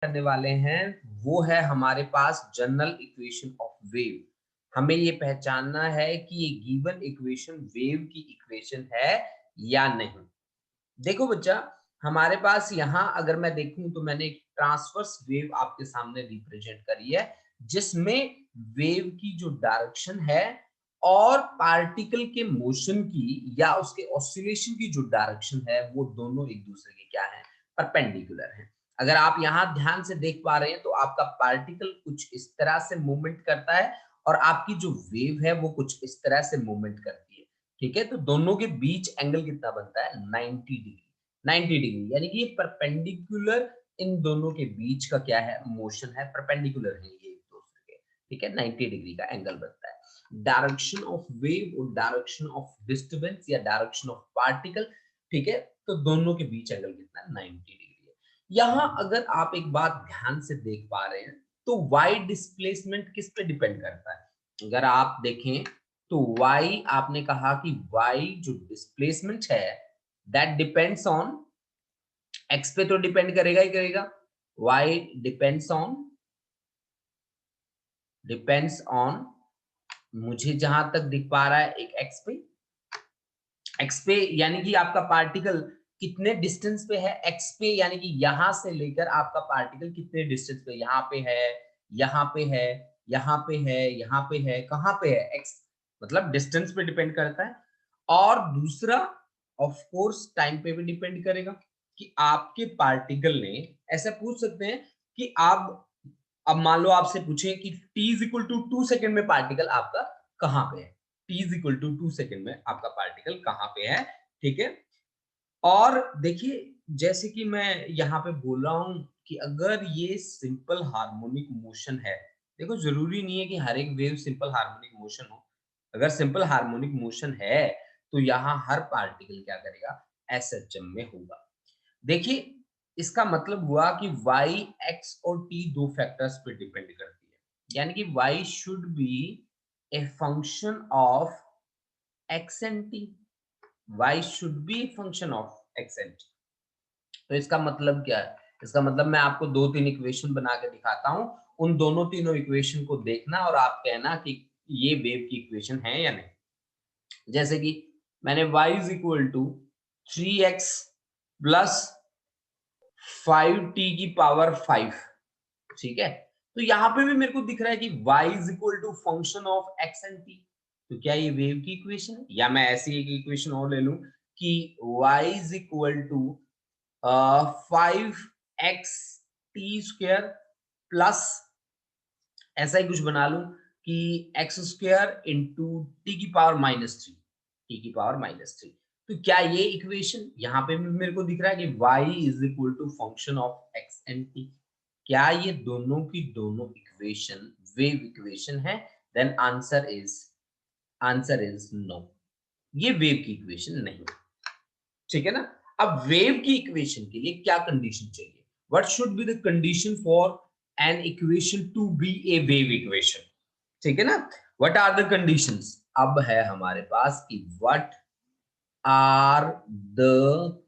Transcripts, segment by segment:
करने वाले हैं वो है हमारे पास जनरल इक्वेशन ऑफ वेव। हमें ये पहचानना है कि ये गिवन इक्वेशन वेव की इक्वेशन है या नहीं। देखो बच्चा, हमारे पास यहाँ अगर मैं देखूं तो मैंने एक ट्रांसवर्स वेव आपके सामने रिप्रेजेंट करी है, जिसमें वेव की जो डायरेक्शन है और पार्टिकल के मोशन की या उसके ऑसिलेशन की जो डायरेक्शन है वो दोनों एक दूसरे के क्या है, परपेंडिकुलर है। अगर आप यहाँ ध्यान से देख पा रहे हैं तो आपका पार्टिकल कुछ इस तरह से मूवमेंट करता है और आपकी जो वेव है वो कुछ इस तरह से मूवमेंट करती है। ठीक है, तो दोनों के बीच एंगल कितना बनता है, 90 डिग्री। 90 डिग्री यानी कि परपेंडिकुलर, इन दोनों के बीच का क्या है, मोशन है, परपेंडिकुलर है ये एक दूसरे के। ठीक है, 90 डिग्री का एंगल बनता है। डायरेक्शन ऑफ वेव और डायरेक्शन ऑफ डिस्टर्बेंस या डायरेक्शन ऑफ पार्टिकल, ठीक है, तो दोनों के बीच एंगल कितना है, 90 डिग्री है। यहाँ अगर आप एक बात ध्यान से देख पा रहे हैं तो वाई डिस्प्लेसमेंट किस पे डिपेंड करता है। अगर आप देखें तो y आपने कहा कि y जो डिस्प्लेसमेंट है दैट डिपेंड्स ऑन x पे, तो डिपेंड करेगा ही करेगा। y डिपेंड्स ऑन मुझे जहां तक दिख पा रहा है एक x पे यानी कि आपका पार्टिकल कितने डिस्टेंस पे है, x पे यानी कि यहां से लेकर आपका पार्टिकल कितने डिस्टेंस पे, यहाँ पे है, यहाँ पे है, यहाँ पे है, यहाँ पे है, कहाँ पे है, x मतलब डिस्टेंस पे डिपेंड करता है। और दूसरा ऑफ कोर्स टाइम पे भी डिपेंड करेगा कि आपके पार्टिकल ने, ऐसा पूछ सकते हैं कि आप, अब मान लो आपसे पूछे कि t is equal to 2 second में पार्टिकल आपका कहाँ पे है, t is equal to 2 second में आपका पार्टिकल कहाँ पे है। ठीक है, और देखिए जैसे कि मैं यहाँ पे बोल रहा हूँ कि अगर ये सिंपल हार्मोनिक मोशन है, देखो जरूरी नहीं है कि हर एक वेव सिंपल हार्मोनिक मोशन हो। अगर सिंपल हार्मोनिक मोशन है तो यहाँ हर पार्टिकल क्या करेगा, एसएचएम में होगा। देखिए इसका मतलब हुआ कि y, x और t दो फैक्टर्स पे डिपेंड करती है, यानी कि y should be a function of x and t। y should be function of x and t। तो इसका मतलब क्या है, इसका मतलब मैं आपको दो तीन इक्वेशन बना के दिखाता हूं, उन दोनों तीनों इक्वेशन को देखना और आप कहना कि ये वेव की इक्वेशन है या नहीं। जैसे कि मैंने y is equal to 3x plus 5t की पावर 5, ठीक है, तो यहां पे भी मेरे को दिख रहा है कि y is equal to function of x and t। तो क्या ये वेव की इक्वेशन है, या मैं ऐसी एक इक्वेशन और ले लूं कि y is equal to 5x t square plus, ऐसा ही कुछ बना लूं कि एक्स स्क्वायर इंटू टी की पावर -3, टी की पावर -3। तो क्या ये इक्वेशन यहाँ पे भी मेरे को दिख रहा है कि y is equal to function of x and t, क्या ये दोनों की दोनों इक्वेशन वेव इक्वेशन है? देन आंसर इज नो, ये वेव की इक्वेशन नहीं। ठीक है ना। अब वेव की इक्वेशन के लिए क्या कंडीशन चाहिए, what should be the condition for an equation to be a wave equation. ठीक है ना, व्हाट आर द कंडीशंस। अब है हमारे पास कि what are the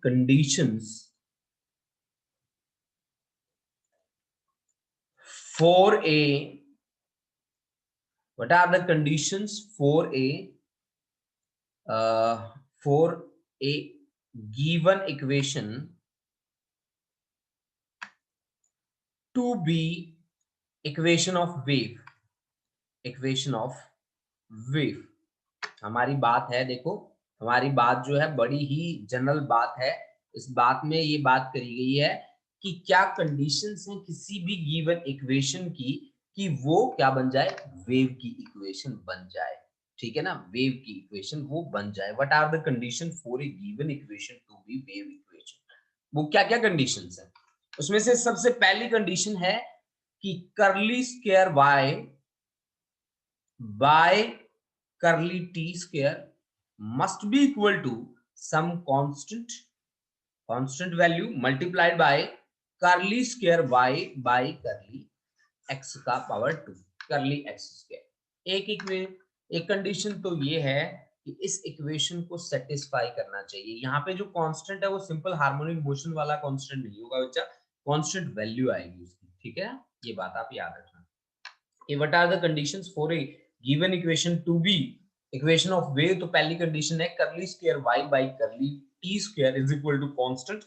conditions for a, what are the conditions for a given equation to be equation of wave। हमारी बात है, देखो हमारी बात जो है बड़ी ही जनरल बात है। इस बात में ये बात करी गई है कि क्या कंडीशंस हैं किसी भी गिवन इक्वेशन की कि वो क्या बन जाए, वेव की इक्वेशन बन जाए। ठीक है ना, वेव की इक्वेशन वो बन जाए। What are the condition for a given equation to be wave equation, वो क्या क्या कंडीशंस हैं। उसमें से सबसे पहली कंडीशन है कि curly square y by curly t square must be equal to some constant value multiplied by curly square y by curly x का पावर 2, curly x square। एक कंडीशन तो ये है कि इस इक्वेशन को सेटिस्फाई करना चाहिए। यहाँ पे जो कांस्टेंट है वो सिंपल हार्मोनिक मोशन वाला कांस्टेंट नहीं होगा बच्चा, कांस्टेंट वैल्यू आएगी उसकी। ठीक है, ये बात आप याद रखना कि what are the conditions for a given equation to be equation of wave. तो पहली कंडीशन है curly square y by curly t square is equal to constant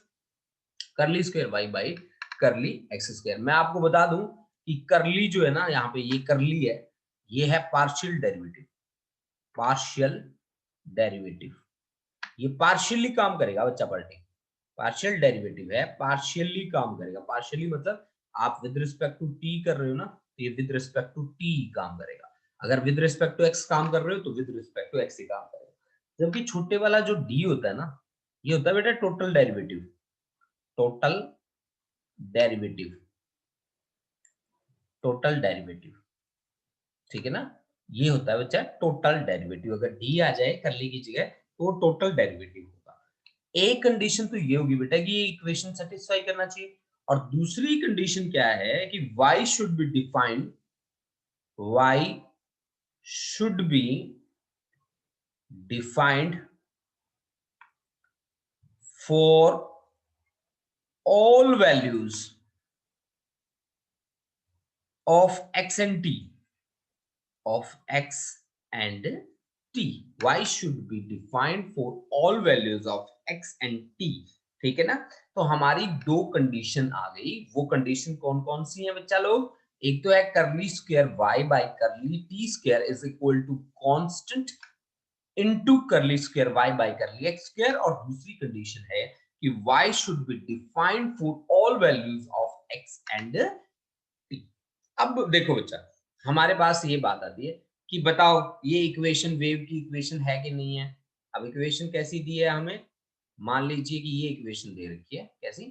curly square y by curly x square. मैं आपको बता दूं कि करली जो है ना, यहाँ पे ये करली है, ये है पार्शियल डेरिवेटिव, पार्शियल डेरिवेटिव, ये पार्शियली काम करेगा बच्चा पलटे, पार्शियल डेरिवेटिव है, पार्शियली काम करेगा। पार्शियली मतलब आप विद रिस्पेक्ट टू टी कर रहे हो ना, तो ये विद रिस्पेक्ट टू टी काम करेगा। अगर विद रिस्पेक्ट टू एक्स काम कर रहे हो तो विद रिस्पेक्ट टू एक्स ही काम करेगा। जबकि छोटे वाला जो डी होता है ना, ये होता है बेटा total derivative, total derivative, total derivative, ठीक है ना, ये होता है बच्चा टोटल डेरिवेटिव। अगर डी आ जाए करली की जगह तो टोटल डेरिवेटिव होगा। एक कंडीशन तो ये होगी बेटा कि ये इक्वेशन सेटिस्फाई करना चाहिए, और दूसरी कंडीशन क्या है कि y should be defined, y should be defined for all values of x and t, of x and t, y should be defined for all values of x and t। ठीक है ना, तो हमारी दो condition आ गई। वो condition कौन कौन सी है बच्चा लोग? एक तो है curly square y by curly t square is equal to constant into curly square y by curly x square, और दूसरी कंडीशन है कि y should be defined for all values of x and t। अब देखो बच्चा, हमारे पास ये बात आती है कि बताओ ये इक्वेशन वेव की इक्वेशन है कि नहीं है। अब इक्वेशन कैसी दी है हमें? मान लीजिए कि ये इक्वेशन दे रखी है, कैसी?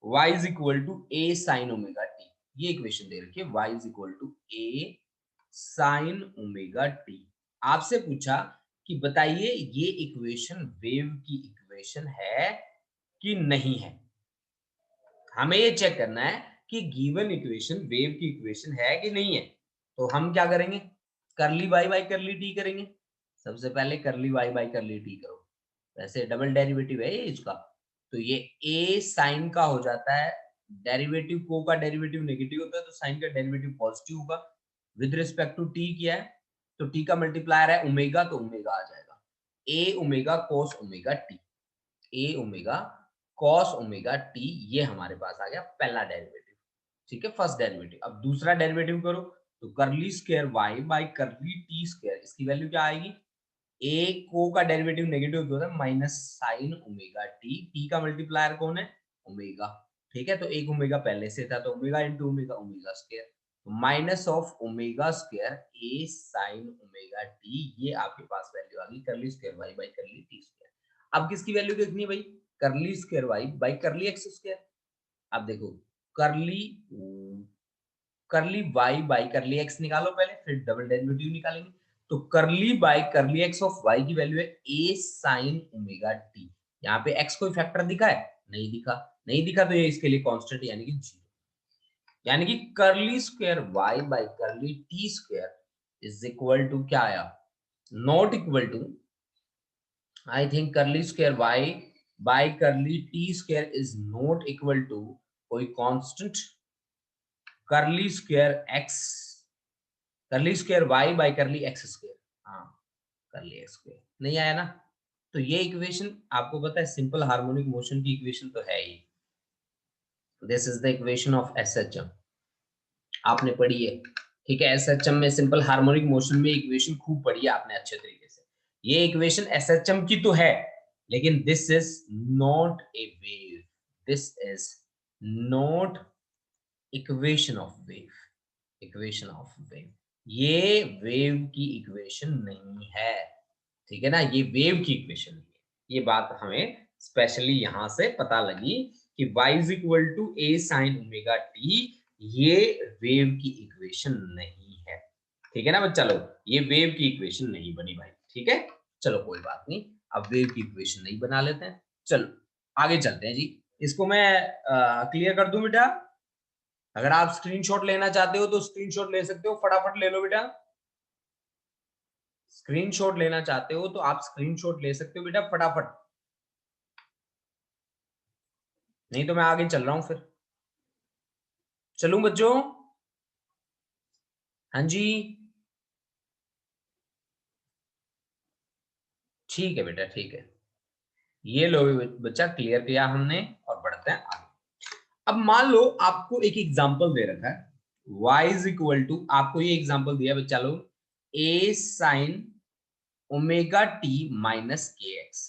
y is equal to a sin omega t, ये इक्वेशन दे रखी है y is equal to a sin omega t। आपसे पूछा कि बताइए ये इक्वेशन वेव की इक्वेशन है कि नहीं है। हमें ये चेक करना है कि गिवन इक्वेशन वेव की इक्वेशन है कि नहीं है। तो हम क्या करेंगे? करली y बाय करली t करेंगे। सबसे पहले करली y बाय करली t करो, वैसे डबल डेरिवेटिव है ये इसका, तो ये a साइन का हो जाता है, डेरिवेटिव को का डेरिवेटिव नेगेटिव होता है तो साइन का डेरिवेटिव पॉजिटिव होगा। विद रिस्पेक्ट टू t किया है तो t का मल्टीप्लायर है ओमेगा, तो ओमेगा आ जाएगा a omega cos omega t, a omega cos omega t, ये हमारे पास आ गया पहला डेरिवेटिव। ठीक है, फर्स्ट डेरिवेटिव। अब दूसरा डेरिवेटिव करो तो करली square y by curly t square, इसकी वैल्यू क्या आएगी? a को का डेरिवेटिव नेगेटिव होता है minus sine omega t, t का मल्टीप्लायर कौन है? ओमेगा। ठीक है, तो एक ओमेगा पहले से था तो omega into omega, omega square, तो minus of omega square a sine omega t, ये आपके पास वैल्यू आ गई curly square y by curly t square. अब किसकी वैल्यू देखनी है भाई? Curly square y by curly x square. अब देखो करली करली y बाय करली x निकालो पहले, फिर डबल डेरिवेटिव निकालेंगे। तो करली bye curly x of y की वैल्यू है a sin ओमेगा t। यहाँ पे x कोई फैक्टर दिखा है? नहीं दिखा, नहीं दिखा तो ये इसके लिए कांस्टेंट यानी कि 0। यानी कि curly square y by curly t square is equal to क्या आया? Not equal to, I think curly square y by curly t square is not equal to कोई constant curly square x, curly square y by curly x square, हाँ curly x square नहीं आया ना। तो ये equation आपको पता है सिंपल हार्मोनिक मोशन की इक्वेशन तो है ही। This is the equation of SHM, आपने पढ़ी है। ठीक है, एसएचएम में सिंपल हार्मोनिक मोशन में इक्वेशन खूब पढ़ी है आपने अच्छे तरीके से। ये इक्वेशन एसएचएम की तो है, लेकिन this is not a wave, this is not equation of wave, equation of wave, ये वेव की इक्वेशन नहीं है। ठीक है ना, ये वेव की इक्वेशन नहीं है। ये बात हमें स्पेशली यहां से पता लगी कि y is equal to a sin omega t, ये वेव की इक्वेशन नहीं है। ठीक है ना बच्चा लोग, ये वेव की इक्वेशन नहीं बनी भाई। ठीक है, चलो कोई बात नहीं, अब वेव की इक्वेशन नहीं बना लेते हैं। चलो आगे चलते हैं जी। इसको मैं क्लियर कर दूं बेटा? अगर आप स्क्रीनशॉट लेना चाहते हो तो स्क्रीनशॉट ले सकते हो, फटाफट ले लो बेटा। स्क्रीनशॉट लेना चाहते हो तो आप स्क्रीनशॉट ले सकते हो बेटा फटाफट, नहीं तो मैं आगे चल रहा हूं फिर। चलूं बच्चों? हाँ जी, ठीक है बेटा, ठीक है। ये लो बच्चा, क्लियर किया हमने और बढ़ते हैं आगे। अब मान लो आपको एक एग्जांपल दे रखा है, y इज इक्वल टू, आपको ये एग्जांपल दिया बच्चा लोग, a sine omega t minus k x.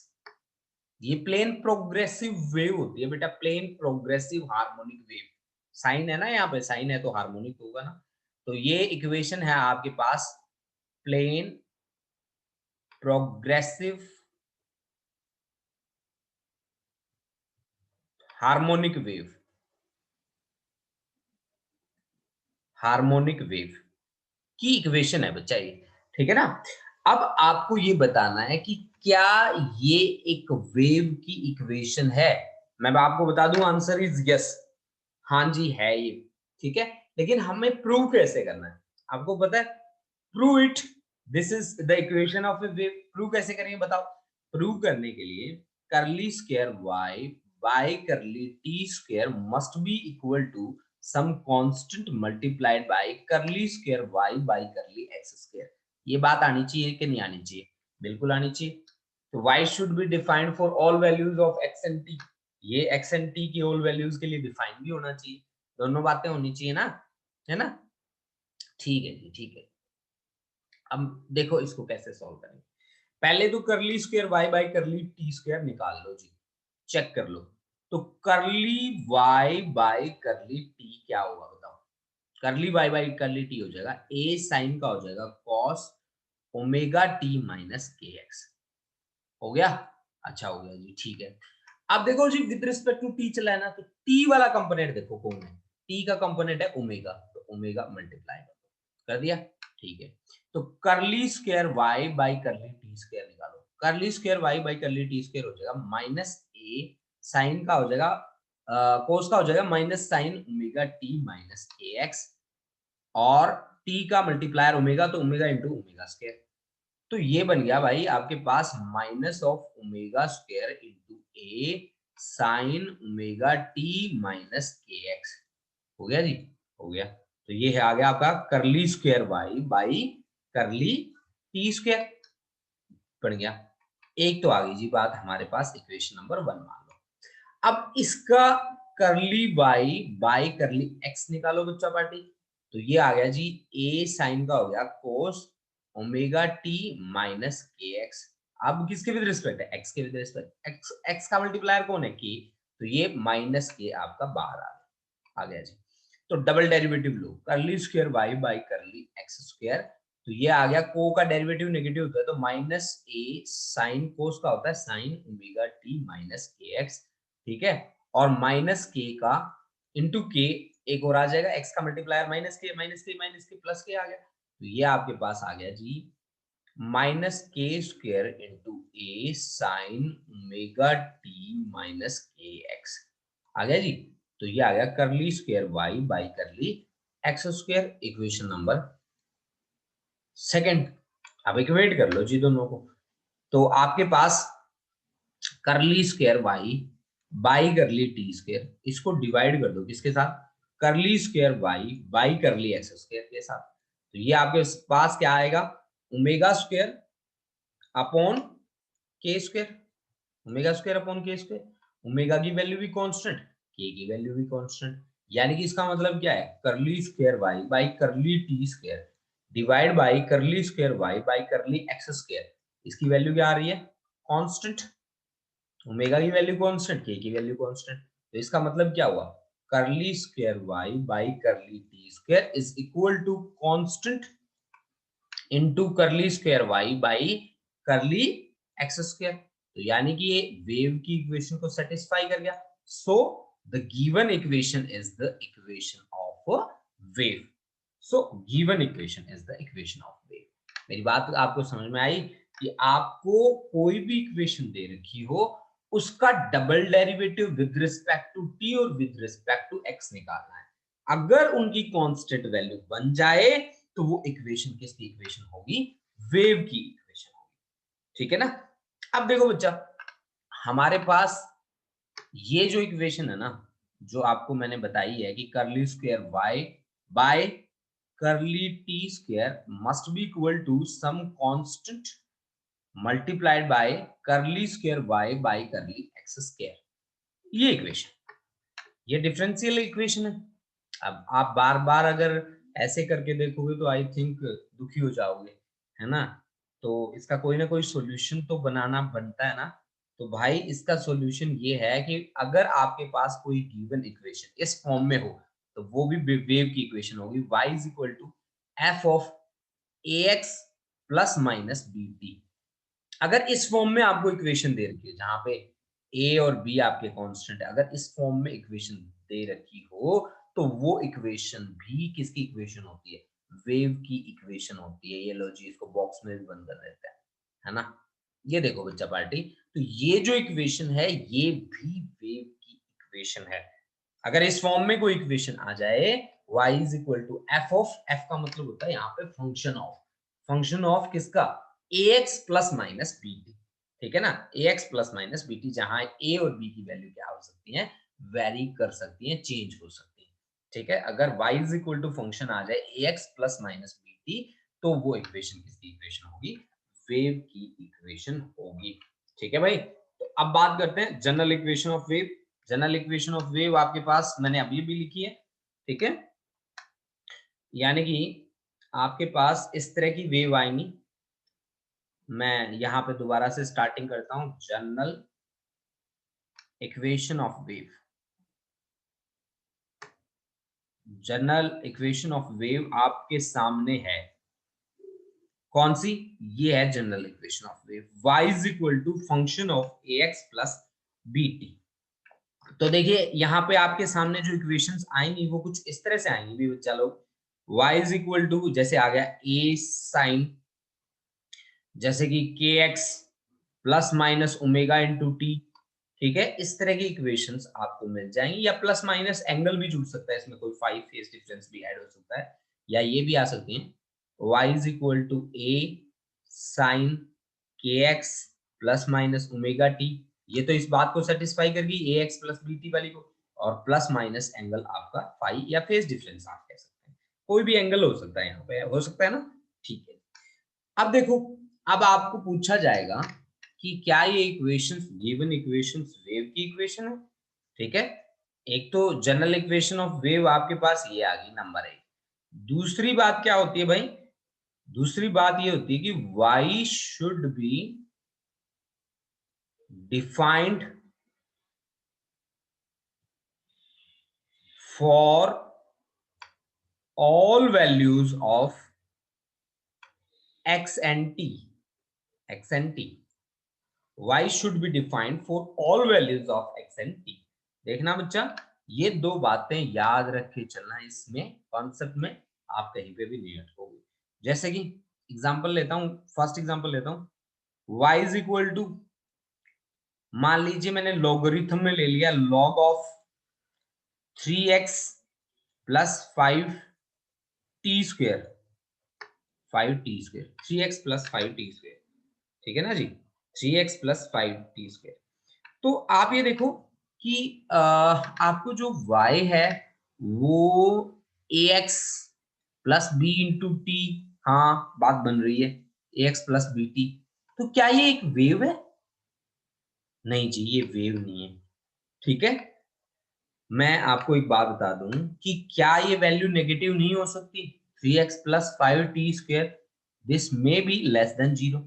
ये प्लेन प्रोग्रेसिव वेव होती है बेटा, plane progressive harmonic wave. Sine है ना, यहाँ पे साइन है तो हार्मोनिक होगा ना। तो ये इक्वेशन है आपके पास, plane progressive harmonic wave, harmonic wave की इक्वेशन है बच्चा ये, ठीक है ना। अब आपको ये बताना है कि क्या ये एक वेव की इक्वेशन है। मैं आपको बता दूं, आंसर इज यस, हाँ जी है ये, ठीक है। लेकिन हमें प्रूव कैसे करना है, आपको पता है? Prove it, this is the equation of a wave. Prove कैसे करेंगे बताओ? प्रूव करने के लिए curly square y by curly t square must be equal to some constant multiplied by curly square y by curly x square. ये बात आनी चाहिए कि नहीं आनी चाहिए? बिल्कुल आनी चाहिए। तो y should be defined for all values of x and t, ये x एंड t की ऑल वैल्यूज के लिए डिफाइन भी होना चाहिए। दोनों बातें होनी चाहिए ना, है ना? ठीक है जी, ठीक है। अब देखो इसको कैसे सॉल्व करेंगे। पहले तो करली square y by curly t square निकाल लो जी, चेक कर लो। तो करली y बाय करली t क्या होगा बताओ? करली y बाय करली t हो जाएगा a साइन का हो जाएगा cos omega t minus k x. हो गया? अच्छा हो गया जी, ठीक है। अब देखो जी, विद रिस्पेक्ट टू t चला है ना, तो t वाला कंपोनेंट देखो कौन है। t का कंपोनेंट है ओमेगा, तो ओमेगा मल्टीप्लाई कर दिया, ठीक है। तो करली square y by curly t square निकालो। करली square y by curly t square हो जाएगा माइनस ए साइन का हो जाएगा, कोस का हो जाएगा minus sine omega t minus a x, और t का मल्टीप्लायर ओमेगा, तो ओमेगा इंटू ओमेगा स्क्वायर। तो ये बन गया भाई आपके पास minus of omega square into a sine omega t minus k x. हो गया जी, हो गया। तो ये है आ गया आपका curly square y by curly t square, बन गया। एक तो आ गई जी बात हमारे पास, इक्वेशन नंबर 1 मान लो। अब इसका करली बाई बाई करली एक्स निकालो बच्चा पार्टी। तो ये आ गया जी, ए साइन का हो गया कोस omega t minus k x. अब किसके विद रिस्पेक्ट है? एक्स के विद रिस्पेक्ट। एक्स, एक्स का मल्टीप्लायर कौन है? के। तो ये माइनस के आपका बाहर आ गया जी। तो डबल डेरिवेटिव लो, curly square y by curly x square. तो ये आ गया, को का डेरिवेटिव नेगेटिव होता है तो माइनस ए साइन कोस का होता है sign omega t minus k x, ठीक है। और माइनस के का इंटू के, एक और आ जाएगा, एक्स का multiplier minus k minus k minus k plus k आ गया। तो ये आपके पास आ गया जी minus k square into a sine omega t minus k x आ गया जी। तो ये आ गया curly square y by curly x square, equation number second. अब इक्वेट कर लो जी दोनों को। तो आपके पास curly square y by curly t square, इसको डिवाइड कर दो किसके साथ? Curly square y by curly x square के साथ। तो ये आपके पास क्या आएगा? Omega square upon k square, omega square upon k square. Omega की वैल्यू भी कांस्टेंट, के की वैल्यू भी कांस्टेंट। यानी कि इसका मतलब क्या है? Curly square y by curly t square divide by curly square y by curly x square. इसकी वैल्यू क्या आ रही है? कांस्टेंट। ओमेगा की वैल्यू कांस्टेंट, के की वैल्यू कांस्टेंट। तो इसका मतलब क्या हुआ? Curly square y by curly t square is equal to constant into curly square y by curly x square. तो यानी कि ये वेव की इक्वेशन को सेटिस्फाई कर गया। So the given equation is the equation of wave. So given equation is the equation of wave. मेरी बात आपको समझ में आई कि आपको कोई भी इक्वेशन दे रखी हो, उसका double derivative with respect to t और विद रिस्पेक्ट टू एक्स निकालना है। अगर उनकी कांस्टेंट वैल्यू बन जाए तो वो इक्वेशन किसकी इक्वेशन होगी? वेव की इक्वेशन होगी, ठीक है ना। अब देखो बच्चा, हमारे पास ये जो इक्वेशन है ना, जो आपको मैंने बताई है कि curly square y by curly t square must be equal to some constant multiplied by curly square y by curly x square. ये इक्वेशन, ये डिफरेंशियल इक्वेशन है। अब आप बार बार अगर ऐसे करके देखोगे तो आई थिंक दुखी हो जाओगे, है ना। तो इसका कोई ना कोई सॉल्यूशन तो बनाना बनता है ना। तो भाई इसका सॉल्यूशन ये है कि अगर आपके पास कोई गिवन इक्वेशन इस फॉर्म में हो तो वो भी वेव की इक्वेशन होगी, y is equal to F of ax plus minus bt। अगर इस फॉर्म में आपको इक्वेशन दे रखी है जहां पे a और b आपके कांस्टेंट है, अगर इस फॉर्म में इक्वेशन दे रखी हो तो वो इक्वेशन भी किसकी इक्वेशन होती है, वेव की इक्वेशन होती है। ये लो जी, इसको बॉक्स में भी बंद कर देते हैं, है ना। ये देखो बच्चा पार्टी, तो ये जो इक्वेशन है ये भी वेव की इक्वेशन है। अगर इस फॉर्म में कोई इक्वेशन आ जाए y is equal to F of, f का मतलब होता है यहाँ पे फंक्शन ऑफ किसका, ax प्लस माइनस bt, ठीक है ना। ax प्लस माइनस bt, जहां a और b की वैल्यू क्या हो सकती है, वेरी कर सकती है, चेंज हो सकती है, ठीक है। अगर y is equal to function आ जाए ax प्लस माइनस bt तो वो इक्वेशन किसकी इक्वेशन होगी, वेव की इक्वेशन होगी, ठीक है भाई। तो अब बात करते हैं general equation of wave. General equation of wave आपके पास मैंने अभी भी लिखी है, ठीक है। यानी कि आपके पास इस तरह की वेव आएंगी। मैं यहां पे दोबारा से स्टार्टिंग करता हूं, general equation of wave. General equation of wave आपके सामने है, कौन सी, ये है general equation of wave, y is equal to function of ax plus bt। तो देखिए यहाँ पे आपके सामने जो इक्वेशंस आएंगी वो कुछ इस तरह से आएंगी भी बच्चा लोग। y इज इक्वल टू जैसे आ गया a साइन, जैसे कि के x plus minus omega into T, ठीक है। इस तरह की इक्वेशंस आपको मिल जाएंगी, या प्लस माइनस एंगल भी जुड़ सकता है इसमें, कोई 5 फेज डिफरेंस भी ऐड हो सकता है, या ये भी आ सकती है y is equal to a sine k x plus minus omega t. ये तो इस बात को सेटिस्फाई करगी a x plus b t वाली को, और प्लस माइनस एंगल आपका फाई या फेज डिफरेंस आप कह सकते हैं, कोई भी एंगल हो सकता है, यहाँ पे हो सकता है ना, ठीक है। अब देखो, अब आपको पूछा जाएगा कि क्या ये इक्वेशंस, गिवन इक्वेशंस वेव की इक्वेशन है, ठीक है। एक तो जनरल इक्वेशन ऑफ वेव आपके पास ये आ गई नंबर 1। दूसरी बात क्या होती है भाई, दूसरी बात ये होती है कि y should be defined for all values of x and t, y should be defined for all values of x and t। देखना बच्चा, ये दो बातें याद रख के चलना, इसमें कॉन्सेप्ट में आप कहीं पे भी नहीं अटकोगे। जैसे कि एग्जांपल लेता हूं, फर्स्ट एग्जांपल लेता हूं, y इज इक्वल टू, मान लीजिए मैंने लॉगरिथम में ले लिया log of 3x plus 5t square, 5t square, 3x plus 5t square, ठीक है ना जी, 3x प्लस 5t स्क्वायर। तो आप ये देखो कि आपको जो y है वो ax plus b into t, हाँ बात बन रही है, ax प्लस बी टी। तो क्या ये एक वेव है, नहीं जी ये वेव नहीं है, ठीक है। मैं आपको एक बात बता दूं कि क्या ये वैल्यू नेगेटिव नहीं हो सकती, 3x plus 5t square, this may be less than 0,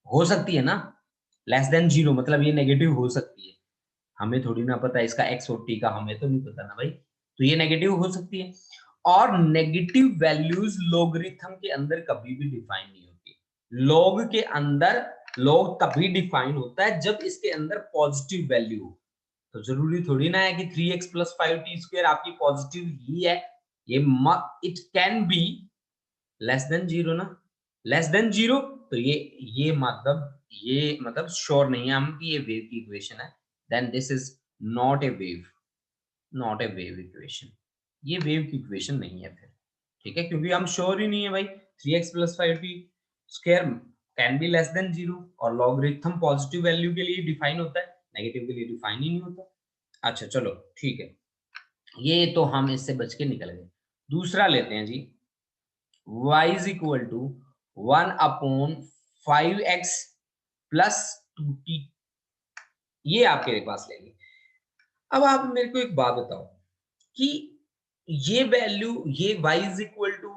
हो सकती है ना। लेस देन 0 मतलब ये नेगेटिव हो सकती है, हमें थोड़ी ना पता इसका x और t का, हमें तो नहीं पता ना भाई। तो ये नेगेटिव हो सकती है, और नेगेटिव वैल्यूज लॉगरिथम के अंदर कभी भी डिफाइन नहीं होती। लॉग के अंदर, लॉग तभी डिफाइन होता है जब इसके अंदर पॉजिटिव वैल्यू हो। तो जरूरी थोड़ी ना है कि 3x प्लस 5t स्क्वायर आपकी पॉजिटिव ही है, ये it can be less than 0 ना, लेस देन 0। तो ये मतलब श्योर नहीं है हम कि ये वेव की इक्वेशन है, then this is not a wave, not a wave equation, ये वेव की इक्वेशन नहीं है फिर, ठीक है। क्योंकि हम श्योर ही नहीं है भाई 3x plus 5t square can be less than 0, और लॉगरिथम पॉजिटिव वैल्यू के लिए डिफाइन होता है, नेगेटिव के लिए डिफाइन ही नहीं होता। अच्छा चलो ठीक है, ये तो हम इससे बच के निकल गए। दूसरा लेते हैं जी, y is equal to 1/5x plus 2t, ये आपके पास लेंगे। अब आप मेरे को एक बात बताओ कि ये वैल्यू, ये y is equal to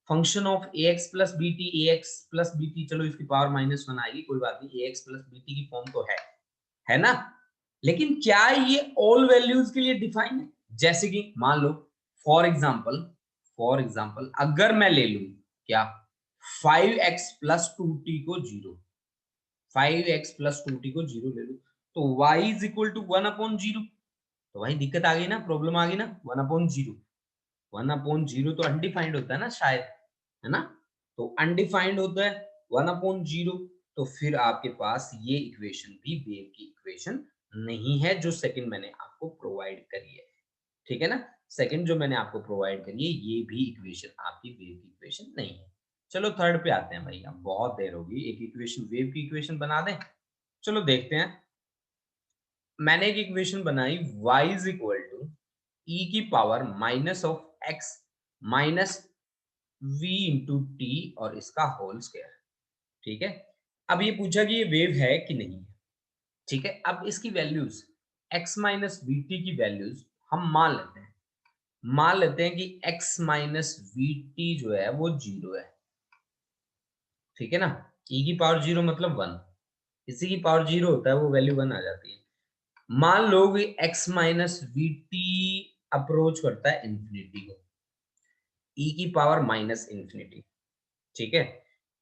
function of ax plus bt, ax plus bt, चलो इसकी पावर -1 आएगी, कोई बात नहीं, ax प्लस bt की फॉर्म तो है ना? लेकिन क्या ये ऑल वैल्यूज के लिए डिफाइन है? जैसे कि मान लो फॉर एग्जांपल अगर मैं ले लूं क्या 5x प्लस 2t को 0, 5x प्लस 2t को 0 ले लूं, तो y इज इक्वल टू 1/0। तो भाई दिक्कत आ गई ना, प्रॉब्लम आ गई ना, 1/0, 1/0 तो अनडिफाइंड होता है ना शायद, है ना? तो अनडिफाइंड होता है 1/0, तो फिर आपके पास ये इक्वेशन भी वेव की इक्वेशन नहीं है जो सेकंड मैंने आपको प्रोवाइड करी है, ठीक है ना? सेकंड जो मैंने आपको प्रोवाइड करी है ये भी इक्वेशन आपकी वेव की इक्वेशन नहीं है। चलो थर्ड पे आते हैं भाई, अब बहुत देर होगी, एक इक्वेशन वेव की इक्वेशन बना दें। चलो देखते हैं, मैंने एक इक्वेशन बनाई y is equal to e की power minus of x minus v into t और इसका होल स्क्वायर, ठीक है? अब ये पूछा कि ये वेव है कि नहीं है, ठीक है? अब इसकी values x minus we T की वैल्यूज हम मान लेते हैं कि x माइनस वी टी जो है वो 0 है, ठीक है ना? e की पावर 0 मतलब 1, किसी की पावर 0 होता है वो वैल्यू 1 आ जाती है। मान लो कि x minus we T approach करता है इंफिनिटी को, e की पावर माइनस इंफिनिटी, ठीक है?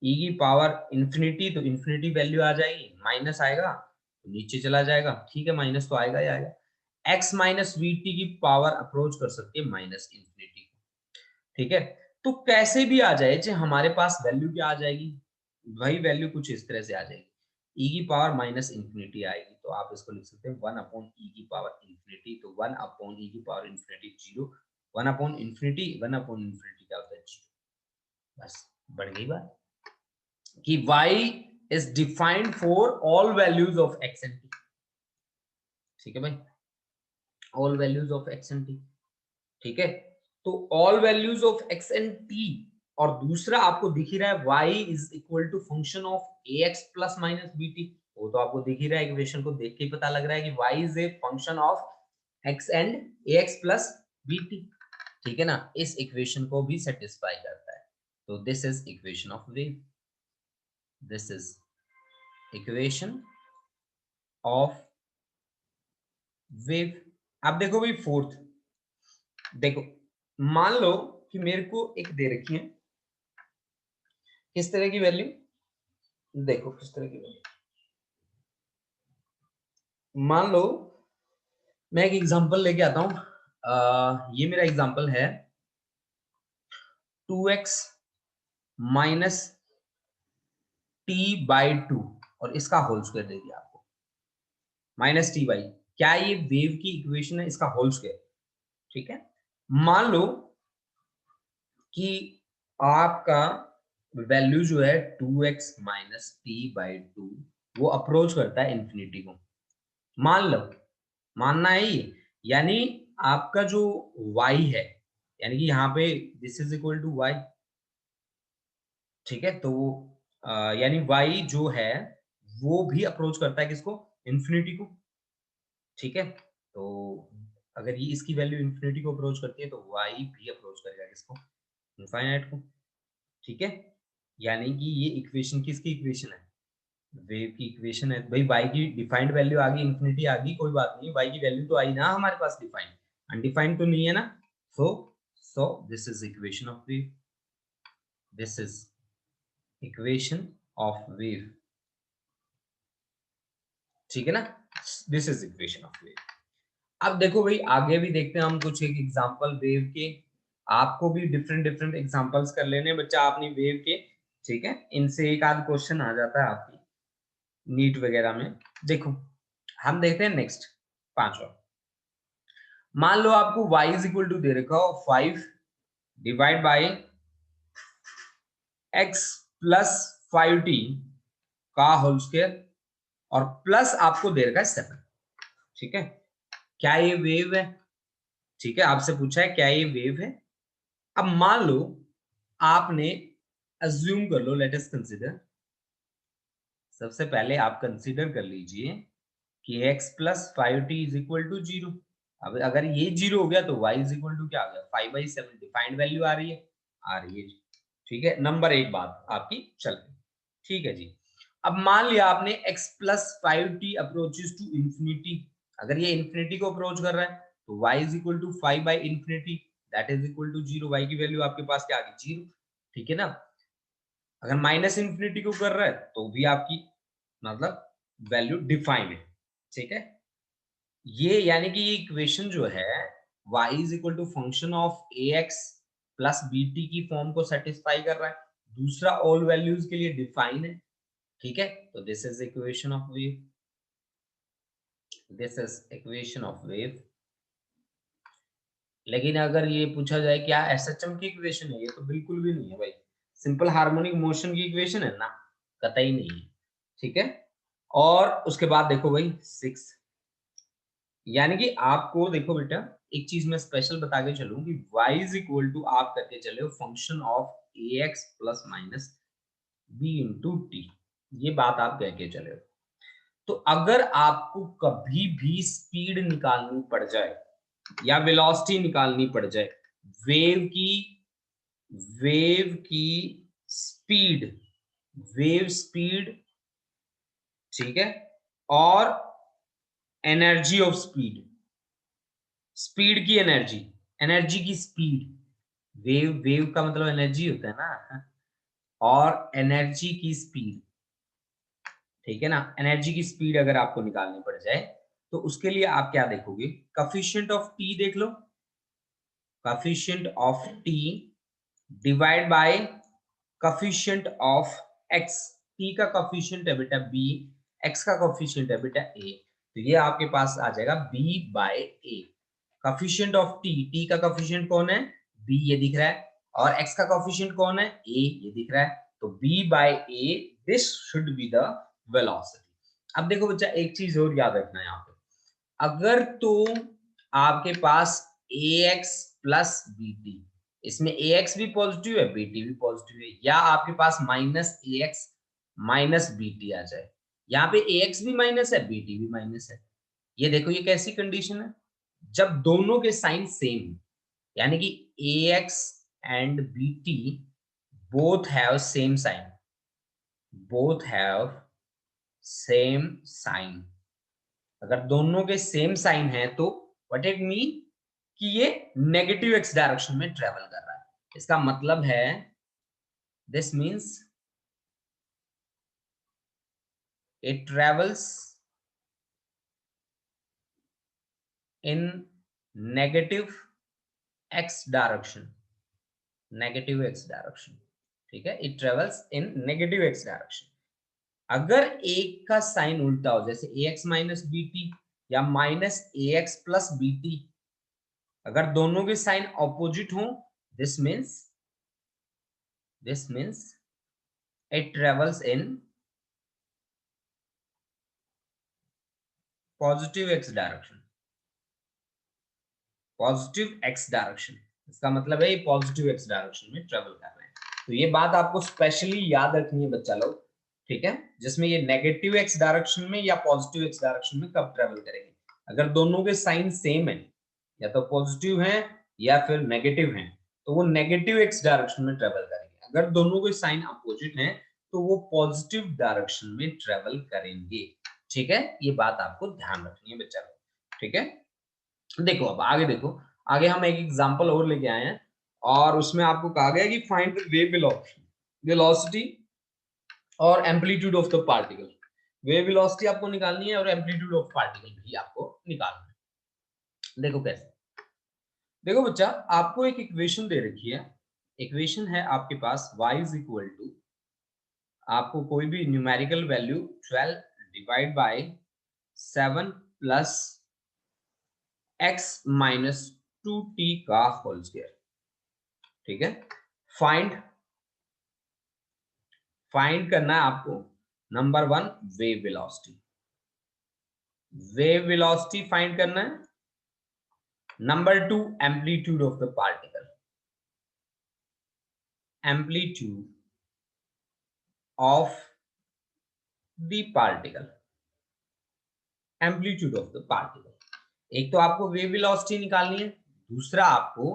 e की पावर इंफिनिटी, तो इंफिनिटी वैल्यू आ जाएगी, माइनस आएगा तो नीचे चला जाएगा, ठीक है? माइनस तो आएगा ही आएगा। x माइनस वी टी की पावर अप्रोच कर सकती है माइनस इंफिनिटी को, ठीक है? तो कैसे भी आ जाए, चाहे हमारे पास वैल्यू क्या आ जाएगी, वही वैल्यू कुछ इस तरह से आ जाएगी, e की पावर माइनस इंफिनिटी आएगी, तो आप इसको लिख सकते हैं 1/e की पावर इंफिनिटी, तो 1/e की पावर इंफिनिटी 0, 1/इंफिनिटी, 1/इंफिनिटी क्या होता है 0, बस बढ़ गई बात कि y is defined for all values of x and t, ठीक है भाई, all values of x and t, ठीक है? तो all values of x and t, और दूसरा आपको दिख ही रहा है y is equal to function of ax plus minus bt, वो तो आपको दिख ही रहा है, इक्वेशन को देख के ही पता लग रहा है कि y is a function of x and ax plus bt, ठीक है ना? इस इक्वेशन को भी सेटिस्फाई करता है, तो this is equation of wave, this is equation of wave. अब देखो भाई फोर्थ, देखो मान लो कि मेरे को एक दे रखी है, किस तरह की वैल्यू, देखो किस तरह की वैल्यू, मान लो मैं एक एग्जांपल लेके आता हूं, ये मेरा एग्जांपल है 2x माइनस टी बाई 2 और इसका होल स्क्वायर दे दिया आपको, माइनस टी बाई, क्या ये वेव की इक्वेशन है, इसका होल स्क्वायर, ठीक है? मान लो कि आपका वैल्यू जो है 2x माइनस टी बाई 2 वो अप्रोच करता है इंफिनिटी को, मान लो, मानना है ये, यानी आपका जो y है, यानी कि यहाँ पे this is equal to y, ठीक है? तो यानी y जो है वो भी अप्रोच करता है किसको, इंफिनिटी को, ठीक है? तो अगर ये इसकी वैल्यू इंफिनिटी को अप्रोच करती है तो y भी अप्रोच करेगा किसको, इनफाइनाइट को, ठीक है? यानी कि ये इक्वेशन किसकी इक्वेशन है, वेव की इक्वेशन है। भाई y की डिफाइंड वैल्यू आ गई, इंफिनिटी आ गई, कोई बात नहीं, y की वैल्यू तो आई ना हमारे पास डिफाइंड, अनडिफाइंड तो नहीं है ना, so this is equation of wave, this is equation of wave, ठीक है ना? This is equation of wave. अब देखो भाई आगे भी देखते हैं हम कुछ एक एग्जांपल वेव के, आपको भी डिफरेंट डिफरेंट एग्जांपल्स कर लेने बच्चा आपने वेव के, ठीक है? इनसे एक आध क्वेश्चन आ जाता है आपकी नीट वगैरह में। देखो हम देखते हैं नेक्स्ट 5 और, मान लो आपको y इज इक्वल टू दे रखा हो 5 divide by x plus 5t का होल स्क्वायर और प्लस आपको दे रखा है 7, ठीक है? क्या ये वेव है? ठीक है, आपसे पूछा है क्या ये वेव है। अब मान लो आपने अज्यूम कर लो, लेट अस कंसिडर, सबसे पहले आप कंसिडर कर लीजिए कि x plus 5t is equal to 0। अब अगर ये 0 हो गया तो y इज इक्वल टू क्या आ गया, 5/7। डिफाइंड वैल्यू आ रही है, आ रही है जी। ठीक है, नंबर एक बात आपकी चल गई। ठीक है जी। अब मान लिया आपने x plus 5t approaches to infinity, अगर ये इंफिनिटी को अप्रोच कर रहा है तो y is equal to five by infinity that is equal to 0। y की वैल्यू आपके पास क्या आ गई, 0। ठीक है ना। अगर माइनस इंफिनिटी को कर रहा है तो भी आपकी मतलब वैल्यू डिफाइंड है। ठीक है, ये यानी कि ये इक्वेशन जो है y is equal to function of ax plus bt की फॉर्म को सेटिस्फाई कर रहा है। दूसरा ऑल वैल्यूज के लिए डिफाइन है। ठीक है, तो this is equation of wave, this is equation of wave. लेकिन अगर ये पूछा जाए क्या एसएचएम की इक्वेशन है, ये तो बिल्कुल भी नहीं है भाई। सिंपल हार्मोनिक मोशन की इक्वेशन है ना, कतई नहीं है। ठीक है, और उसके बाद देखो भाई 6, यानी कि आपको देखो बेटा एक चीज मैं स्पेशल बता के चलूं कि y इज इक्वल टू आप करके चले हो function of ax plus minus b into T, ये बात आप कह के चले हो। तो अगर आपको कभी भी स्पीड निकालनी पड़ जाए या वेलोसिटी निकालनी पड़ जाए, वेव की वेव की स्पीड, वेव स्पीड, ठीक है, और एनर्जी ऑफ स्पीड, स्पीड की एनर्जी, एनर्जी की स्पीड, वेव वेव का मतलब एनर्जी होता है ना, और एनर्जी की स्पीड, ठीक है ना, एनर्जी की स्पीड अगर आपको निकालनी पड़ जाए तो उसके लिए आप क्या देखोगे, कफिशिएंट ऑफ टी देख लो, coefficient of t divide by coefficient of x. T का कफिशिएंट है बेटा बी, एक्स का कफिशिएंट है बेटा ए, तो ये आपके पास आ जाएगा b by a. Coefficient of t, t का कफिशिएंट कौन है, बी, ये दिख रहा है, और एक्स का कॉफिशिएंट कौन है, ए, ये दिख रहा है, तो b by a, this should be the velocity. अब देखो बच्चा एक चीज और याद रखना है यहाँ पे, अगर तो आपके पास ax प्लस bt, इसमें ax भी पॉजिटिव है bt भी पॉजिटिव है, या आपके पास माइनस ax माइनस bt आ जाए, यहाँ पे ax भी माइनस है bt भी माइनस है, ये देखो ये कैसी कंडीशन है, जब दोनों के साइन सेम, यानी कि ax and bt both have same sign, both have same sign, अगर दोनों के सेम साइन है तो व्हाट इट मीन कि ये नेगेटिव एक्स डायरेक्शन में ट्रेवल कर रहा है, इसका मतलब है this means it travels in negative x direction, negative x direction. ठीक है, it travels in negative x direction. अगर एक का साइन उल्टा हो, जैसे ए एक्स माइनस बी टी या minus a x plus b T, अगर दोनों के साइन ऑपोजिट हो, this means it travels in positive x direction, positive x direction, इसका मतलब है ये पॉजिटिव एक्स डायरेक्शन में ट्रेवल कर रहे हैं। तो ये बात आपको स्पेशली याद रखनी है बच्चा लोग, ठीक है, जिसमें ये नेगेटिव एक्स डायरेक्शन में या पॉजिटिव एक्स डायरेक्शन में कब ट्रेवल करेंगे, अगर दोनों के साइन सेम है, या तो पॉजिटिव है या फिर नेगेटिव है, तो वो नेगेटिव एक्स डायरेक्शन में ट्रेवल करेंगे, अगर दोनों के साइन अपोजिट हैं तो वो पॉजिटिव डायरेक्शन में ट्रेवल करेंगे। ठीक है, ये बात आपको ध्यान रखनी है बच्चा लोग। ठीक है, देखो अब आगे देखो, आगे हम एक एग्जांपल और लेके आए हैं, और उसमें आपको कहा गया कि फाइंड द वेव वेलोसिटी और amplitude of the particle. Wave velocity आपको निकालनी है और एम्पलीट्यूड ऑफ पार्टिकल भी आपको निकालना है। देखो कैसे, देखो बच्चा आपको एक इक्वेशन दे रखी है, इक्वेशन है आपके पास y इज इक्वल टू, आपको कोई भी numerical value 12 divide by 7 plus x minus 2t का होल स्क्वायर। ठीक है, फाइंड फाइंड करना है आपको, number 1 wave velocity, wave velocity find करना है, number 2 amplitude of the particle, amplitude of the particle, amplitude of the particle. एक तो आपको वेव वेलोसिटी निकालनी है, दूसरा आपको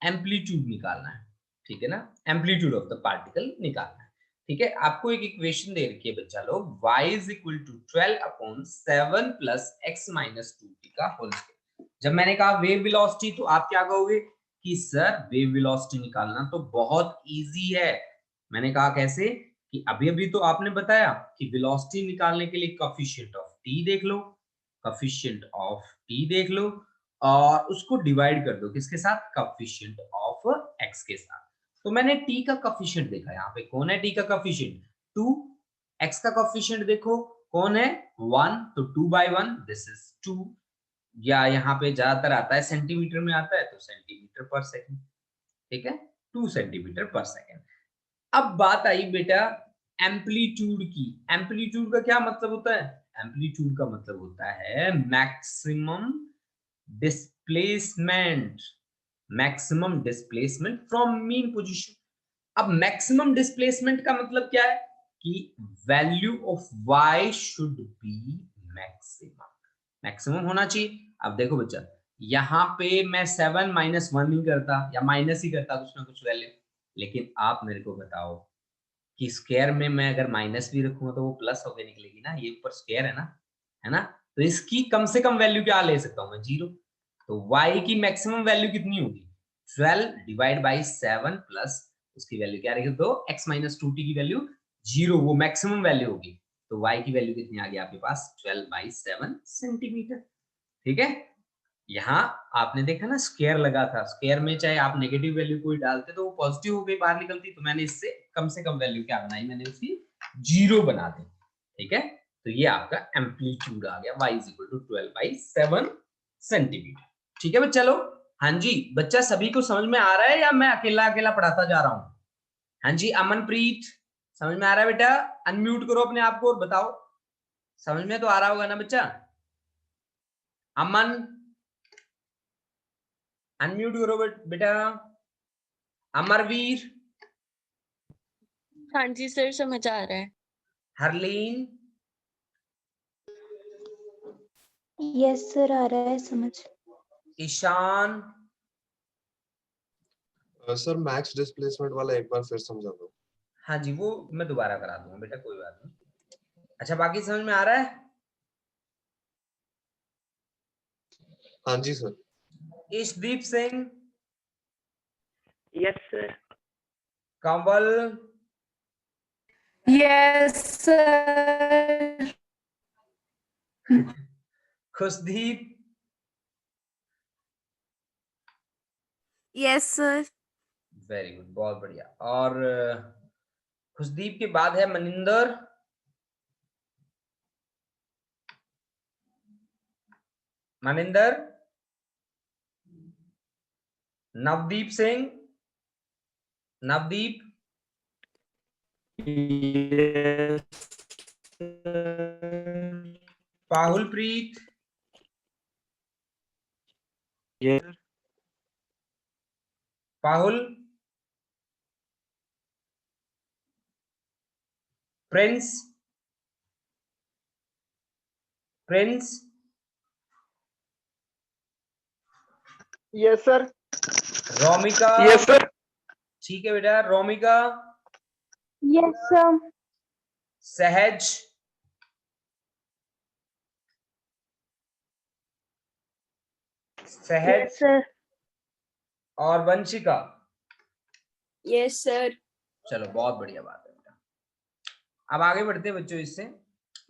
एम्पलीट्यूड निकालना है, ठीक है ना, एम्पलीट्यूड ऑफ द पार्टिकल निकालना है, ठीक है। आपको एक इक्वेशन दे रखी है बच्चा लोग, y is equal to 12/7 plus x minus 2t का होल स्क्वायर। जब मैंने कहा वेव वेलोसिटी तो आप क्या कहोगे कि सर वेव वेलोसिटी निकालना तो बहुत इजी है। मैंने कहा कैसे कि अभी अभी तो आपने बताया कि वेलोसिटी निकालने के लिए कोएफिशिएंट ऑफ t देख लो, कोएफिशिएंट ऑफ t देख लो और उसको डिवाइड कर दो किसके साथ, कोएफिशिएंट ऑफ x के साथ। तो मैंने t का कोएफिशिएंट देखा, यहाँ पे कौन है t का कोएफिशिएंट 2, x का कोएफिशिएंट देखो कौन है 1, तो 2/1 दिस इज 2, या यहाँ पे ज्यादातर आता है सेंटीमीटर में आता है तो सेंटीमीटर पर सेकंड, ठीक है, 2 सेंटीमीटर पर सेकंड। अब बात आई बेटा एम्पलीट्यूड की। एम्पलीट्यूड का क्या मतलब होता है, एम्पलीट्यूड का मतलब होता है maximum displacement, maximum displacement from mean position. अब मैक्सिमम डिस्प्लेसमेंट का मतलब क्या है कि value of y should be maximum, maximum होना चाहिए। अब देखो बच्चा यहाँ पे मैं 7 माइनस 1 नहीं करता या माइनस ही करता कुछ ना कुछ वैल्यू, लेकिन आप मेरे को बताओ कि स्क्वायर में मैं अगर माइनस भी रखूंगा तो वो प्लस होके निकलेगी ना, ये ऊपर स्क्वायर है ना, है ना, तो इसकी कम से कम वैल्यू क्या ले सकता हूं मैं, 0। तो y की मैक्सिमम वैल्यू कितनी होगी 12 डिवाइड बाई 7 प्लस उसकी वैल्यू क्या रहेगी, तो x माइनस 2t की वैल्यू 0, वो मैक्सिमम वैल्यू होगी। तो y की वैल्यू कितनी आ गई आपके पास 12/7 सेंटीमीटर, ठीक है। यहाँ आपने देखा ना स्क्वायर लगा था, स्क्वायर में चाहे आप नेगेटिव वैल्यू कोई डालते तो वो पॉजिटिव होके बाहर निकलती, तो मैंने इससे कम से कम वैल्यू क्या बनाई, मैंने उसकी 0 बना दी, ठीक है। तो ये आपका एम्पलीट्यूड आ गया y is equal to 12/7 centimetre, ठीक है बच्चा लोग। हाँ जी बच्चा सभी को समझ में आ रहा है या मैं अकेला अकेला पढ़ाता जा रहा हूँ। हाँ जी अमनप्रीत समझ में आ रहा है बेटा, अनम्यूट करो अपने आप को और बताओ समझ में तो आ रहा होगा ना बच्चा। अमन अनम्यूट करो बेटा। अमरवीर, हाँ जी सर समझ आ रहा है। हरलीन, यस सर आ रहा है समझ। ईशान, सर मैक्स डिस्प्लेसमेंट वाला एक बार फिर समझा दो। हाँ जी वो मैं दोबारा करा दूंगा बेटा कोई बात नहीं। अच्छा बाकी समझ में आ रहा है। हाँ जी sir. Ishdeep Singh, yes sir. Kanwal, yes sir. Khushdeep, yes sir. Very good बहुत बढ़िया। और खुशदीप के बाद है Maninder, Maninder, Navdeep Singh, Navdeep, Pahul Preet, yes Pahul, Prince, Prince, yes sir. Romika, yes sir. ठीक है बेटा, रोमिका, यस सर। सहज, सहज यस सर। और वंशिका। Yes sir. चलो बहुत बढ़िया बात है बेटा। अब आगे बढ़ते हैं बच्चों इससे।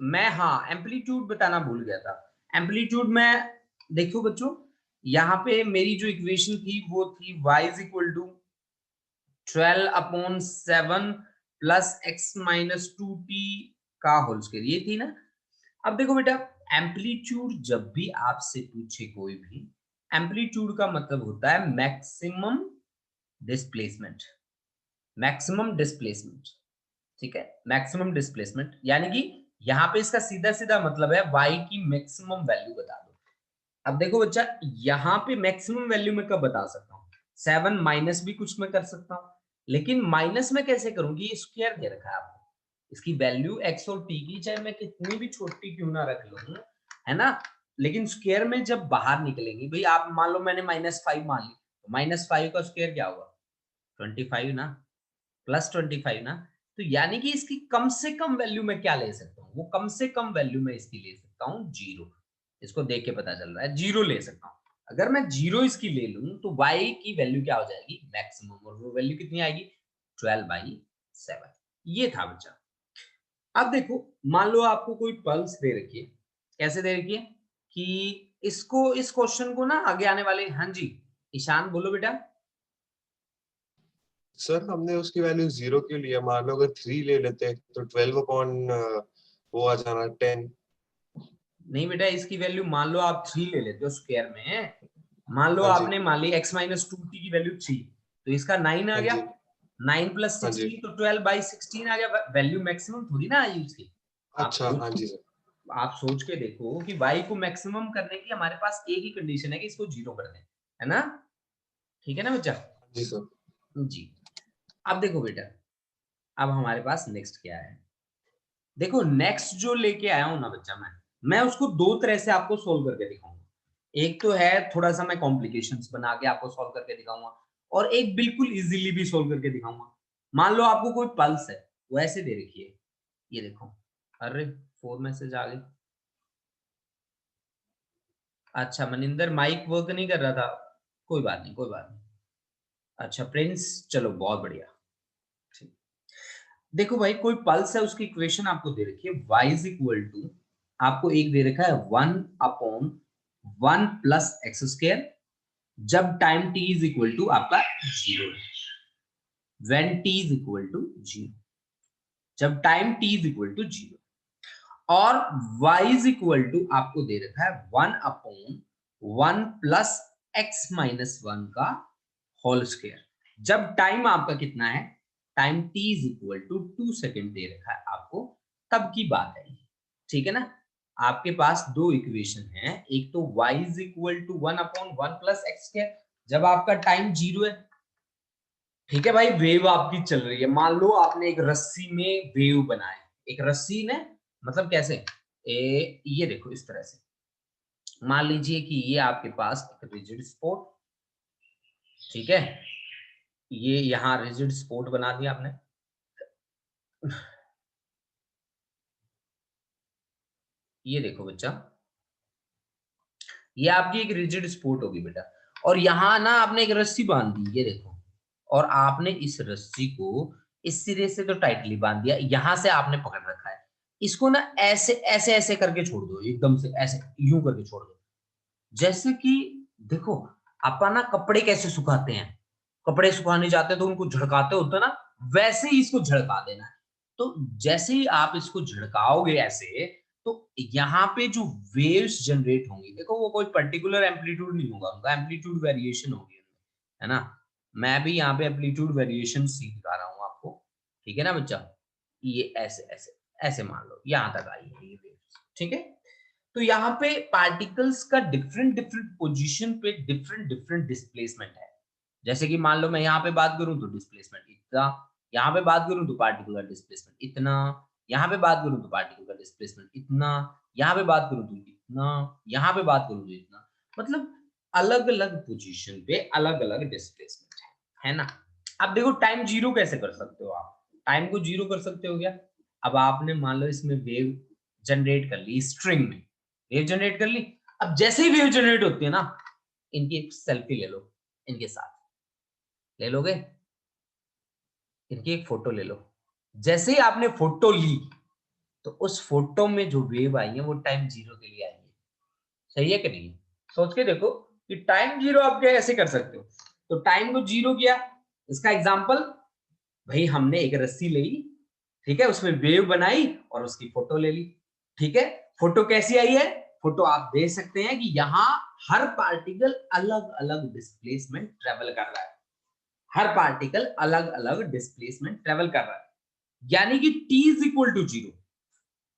मैं हाँ एम्पलीट्यूड बताना भूल गया था। एम्पलीट्यूड में देखो बच्चों यहाँ पे मेरी जो इक्वेशन थी वो थी y is equal to 12/7 plus x minus 2t का होल स्क्वायर, ये थी ना। अब देखो बेटा एम्पलीट्यूड जब भी आपसे पूछे कोई भी, एम्पलीट्यूड का मतलब होता है मैक्सिमम डिस्प्लेसमेंट, मैक्सिमम डिस्प्लेसमेंट, ठीक है, मैक्सिमम डिस्प्लेसमेंट यानी कि यहाँ पे इसका सीधा सीधा मतलब है y की मैक्सिमम वैल्यू बता दो। अब देखो बच्चा, यहाँ पे मैक्सिमम वैल्यू मैं कब बता सकता हूँ? 7 माइनस भी कुछ मैं कर सकता हूँ, लेकिन माइनस में कैसे करूंगी? ये स्क्वायर दे रखा है आपको, इसकी वैल्यू x और t की, चाहे मैं कितनी भी छोटी क्यों ना रख लूं, है ना, लेकिन स्क्वायर में जब बाहर निकलेंगी, भाई आप मान लो मैंने -5 मान ली, तो -5 का स्क्वायर क्या होगा? 25 ना, +25 ना। तो यानी कि इसकी कम से कम वैल्यू मैं क्या ले सकता हूँ? वो कम से कम वैल्यू मैं इसकी ले सकता हूँ 0। इसको देख के पता चल रहा है 0 ले सकता हूँ। अगर मैं 0 इसकी ले लूं तो y की वैल्यू क्या हो जाएगी? मैक्सिमम, और वो वैल्यू कितनी आएगी? 12/7। ये था बच्चा। अब देखो, मान लो आपको कोई पल्स दे रखी है, कैसे दे रखी है कि इसको, इस क्वेश्चन को ना आगे आने वाले, हाँ जी ईशान बोलो बेटा। सर हमने उसकी वैल्यू 0 के लिए, मान लो अगर 3 ले लेते तो 12 अपॉन वो आ जाना 10। नहीं बेटा, इसकी वैल्यू मान लो आप 3 ले लेते हो स्क्वायर में, मान लो हाँ जी, आपने मान ली x - 2t की वैल्यू 3, तो इसका 9 आ हाँ गया, जी, 9 + हाँ जी। 16 तो 12/16 आ गया। वैल्यू मैक्सिमम थोड़ी ना आई उसकी। आप अच्छा, हाँ सोच जी सर। आप सोच के देखो कि y को मैक्सिमम करने की हमारे पास एक ही कंडीशन है कि इसको 0 कर दें, है ना? ठीक है ना बच्चा? हाँ जी सर। जी। अब देखो बेटा, अब हमारे पास नेक्स्ट क्या है? देखो नेक्स्ट जो लेके आया हूं ना बच्चा, मैं उसको दो तरह से आपको सोल्व करके दिखाऊंगा। एक तो है थोड़ा सा मैं कॉम्प्लिकेशंस बना के आपको सोल्व करके दिखाऊंगा, और एक बिल्कुल इजीली भी सोल्व करके दिखाऊंगा। मान लो आपको कोई पल्स है, वो ऐसे दे रखी है, ये देखो। अरे 4 मैसेज आ गए। अच्छा मनिंदर, माइक वर्क नहीं कर रहा था, कोई बात नहीं, कोई बात नहीं। अच्छा प्रिंस, चलो बहुत बढ़िया। ठीक। देखो भाई, कोई पल्स है, उसकी इक्वेशन आपको दे रखी है, y = आपको एक दे रखा है 1/1 + x², जब टाइम t = आपका 0 है, when t = 0, जब टाइम t = 0, और y आपको दे रखा है 1/1 + x-1 का होल स्क्वायर, जब टाइम आपका कितना है? टाइम t = 2 सेकेंड दे रखा है आपको, तब की बात है। ठीक है ना? आपके पास दो इक्वेशन है, एक तो y = 1/1 + x², जब आपका टाइम 0 है। ठीक है भाई, वेव आपकी चल रही है, मान लो आपने एक रस्सी में वेव बनाए, एक रस्सी ने, मतलब कैसे, ये देखो इस तरह से, मान लीजिए कि ये आपके पास एक रिजिड स्पॉट, ठीक है, ये यहाँ रिजिड स्पॉट बना दिया आपने, ये देखो बच्चा, ये आपकी एक रिजिड स्पॉट होगी बेटा, और यहाँ ना आपने एक रस्सी बांध दी, ये देखो, और आपने इस रस्सी को इस सिरे से तो टाइटली बांध दिया, यहां से आपने पकड़ रखा है, इसको ना ऐसे ऐसे ऐसे करके छोड़ दो, एकदम से ऐसे यूं करके छोड़ दो, जैसे कि देखो अपन ना कपड़े कैसे सुखाते हैं, कपड़े सुखाने जाते हैं तो उनको झड़काते होते हैं ना, वैसे ही इसको झड़का देना है। तो जैसे ही आप इसको झड़काओगे ऐसे, तो यहाँ पे जो वेव्स जनरेट होंगी, देखो वो कोई पर्टिकुलर एम्पलीट्यूड नहीं होगा, उनका एम्पलीट्यूड वेरिएशन होगी, है ना? मैं भी यहाँ पे एम्पलीट्यूड वेरिएशन दिखा रहा हूँ आपको, ठीक है ना बच्चा? ये ऐसे ऐसे ऐसे मान लो यहाँ तक आई है ये वेव्स, ठीक है? तो यहाँ पे पार्टिकल्स का डिफरेंट डिफरेंट पोजीशन पे डिफरेंट डिफरेंट डिस्प्लेसमेंट है। जैसे कि मान लो मैं यहाँ पे बात करूं तो डिस्प्लेसमेंट इतना, यहाँ पे बात करूं तो पार्टिकल का डिस्प्लेसमेंट इतना, यहाँ पे बात करूं तो पार्टिकल का डिस्प्लेसमेंट इतना, यहाँ पे बात करूं तो इतना, यहाँ पे बात करूं तो इतना, मतलब अलग अलग पोजीशन पे अलग अलग डिस्प्लेसमेंट है ना? अब देखो टाइम 0 कैसे कर सकते हो आप? टाइम को 0 कर सकते हो क्या? अब आपने मान लो इसमें वेव जनरेट कर ली, स्ट्रिंग में वेव जनरेट कर ली, अब जैसे ही वेव जनरेट होती है ना, इनकी एक सेल्फी ले लो, इनके साथ ले लोगे, इनकी एक फोटो ले लो, जैसे ही आपने फोटो ली, तो उस फोटो में जो वेव आई है वो टाइम 0 के लिए आई है, सही है कि नहीं? सोच के देखो कि टाइम 0 आप कैसे कर सकते हो। तो टाइम को 0 किया, इसका एग्जांपल, भाई हमने एक रस्सी ली, ठीक है, उसमें वेव बनाई और उसकी फोटो ले ली, ठीक है? फोटो कैसी आई है? फोटो आप देख सकते हैं कि यहाँ हर पार्टिकल अलग अलग डिस्प्लेसमेंट ट्रेवल कर रहा है, हर पार्टिकल अलग अलग डिस्प्लेसमेंट ट्रेवल कर रहा है, यानी कि t = 0,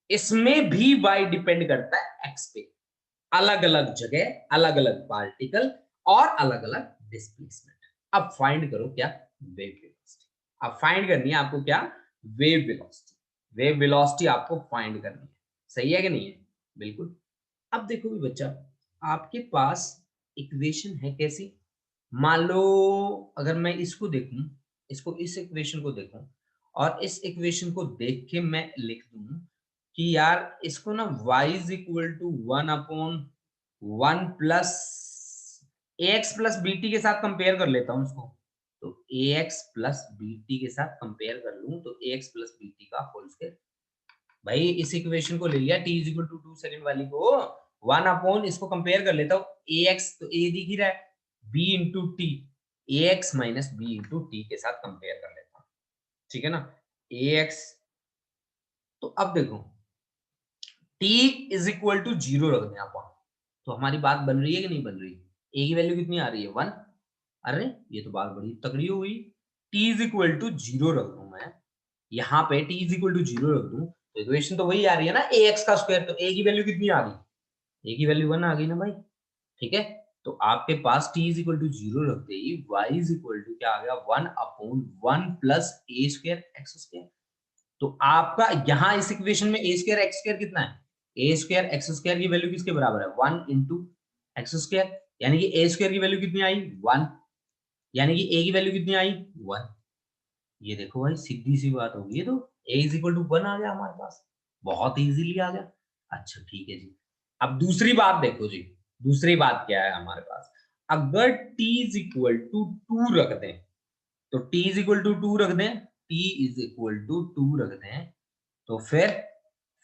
इसमें भी y डिपेंड करता है x पे, अलग अलग जगह, अलग अलग पार्टिकल और अलग अलग डिस्प्लेसमेंट। अब फाइंड करो क्या, वेव वेलोसिटी। अब फाइंड करनी है आपको क्या, वेव वेलोसिटी। वेव वेलोसिटी आपको फाइंड करनी है, सही है कि नहीं है? बिल्कुल। अब देखो भी बच्चा, आपके पास इक्वेशन है कैसी, मान लो अगर मैं इसको देखूं, इसको, इस इक्वेशन को देखूं और इस इक्वेशन को देख के मैं लिख दूं कि यार इसको ना y is equal to 1/1 plus ax plus bt के साथ कंपेयर कर लेता हूं उसको। तो ax प्लस bt के साथ कंपेयर कर लूं तो ax प्लस bt का होल स्क्वायर। भाई इस इक्वेशन को ले लिया t is equal to 2 second वाली को, 1 अपॉन इसको कंपेयर कर लेता हूं, ax तो a दिख ही रहा है, b into T, ax minus b into T के साथ कंपेयर कर लेता हूं, ठीक है ना। ax, तो अब देखो t इज इक्वल टू 0 रख दें आप, तो हमारी बात बन रही है कि नहीं बन रही? a की वैल्यू कितनी आ रही है 1। अरे ये तो बात बड़ी तगड़ी हो गई, t इज इक्वल टू 0 रख दूं मैं यहाँ पे, t इज इक्वल टू 0 रख दूं तो इक्वेशन तो वही आ रही है ना ax का स्क्वायर। तो a की वैल्यू कितनी आ गई, a की वैल्यू 1 आ गई ना भाई, ठीक है। तो आपके पास t इज इक्वल टू 0 रखते ही y इज इक्वल टू क्या आ गया, 1/1 plus a square x square. तो आपका यहाँ इस इक्वेशन में a स्क्वायर x स्क्वायर कितना है, a स्क्वायर x स्क्वायर की वैल्यू किसके बराबर है, 1 इंटू एक्स स्क्वायर, यानी कि a स्क्वायर की वैल्यू कितनी आई 1, यानी कि a की वैल्यू कितनी आई 1। ये देखो भाई सीधी सी बात होगी, ये तो a इज इक्वल टू 1 आ गया हमारे पास, बहुत इजीली आ गया। अच्छा ठीक है जी, अब दूसरी बात देखो जी, दूसरी बात क्या है हमारे पास, अगर t इज इक्वल टू 2 रख दें, तो t इज इक्वल टू 2 रख दें, t इज इक्वल टू 2 रख दें, तो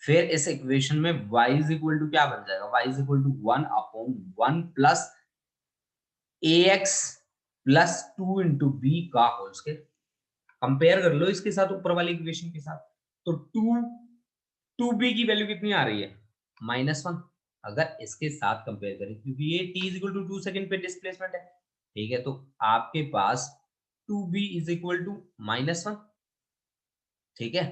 फिर इस इक्वेशन में y इज इक्वल टू क्या बन जाएगा, y is equal to 1/1 plus ax plus 2 into b का होल स्क्वायर। कंपेयर कर लो इसके साथ, ऊपर वाली इक्वेशन के साथ, तो 2b की वैल्यू कितनी आ रही है -1। अगर इसके साथ कंपेयर करें, क्योंकि ये t is equal to 2 second पे डिस्प्लेसमेंट है, ठीक है, तो आपके पास 2b इज इक्वल टू -1, ठीक है,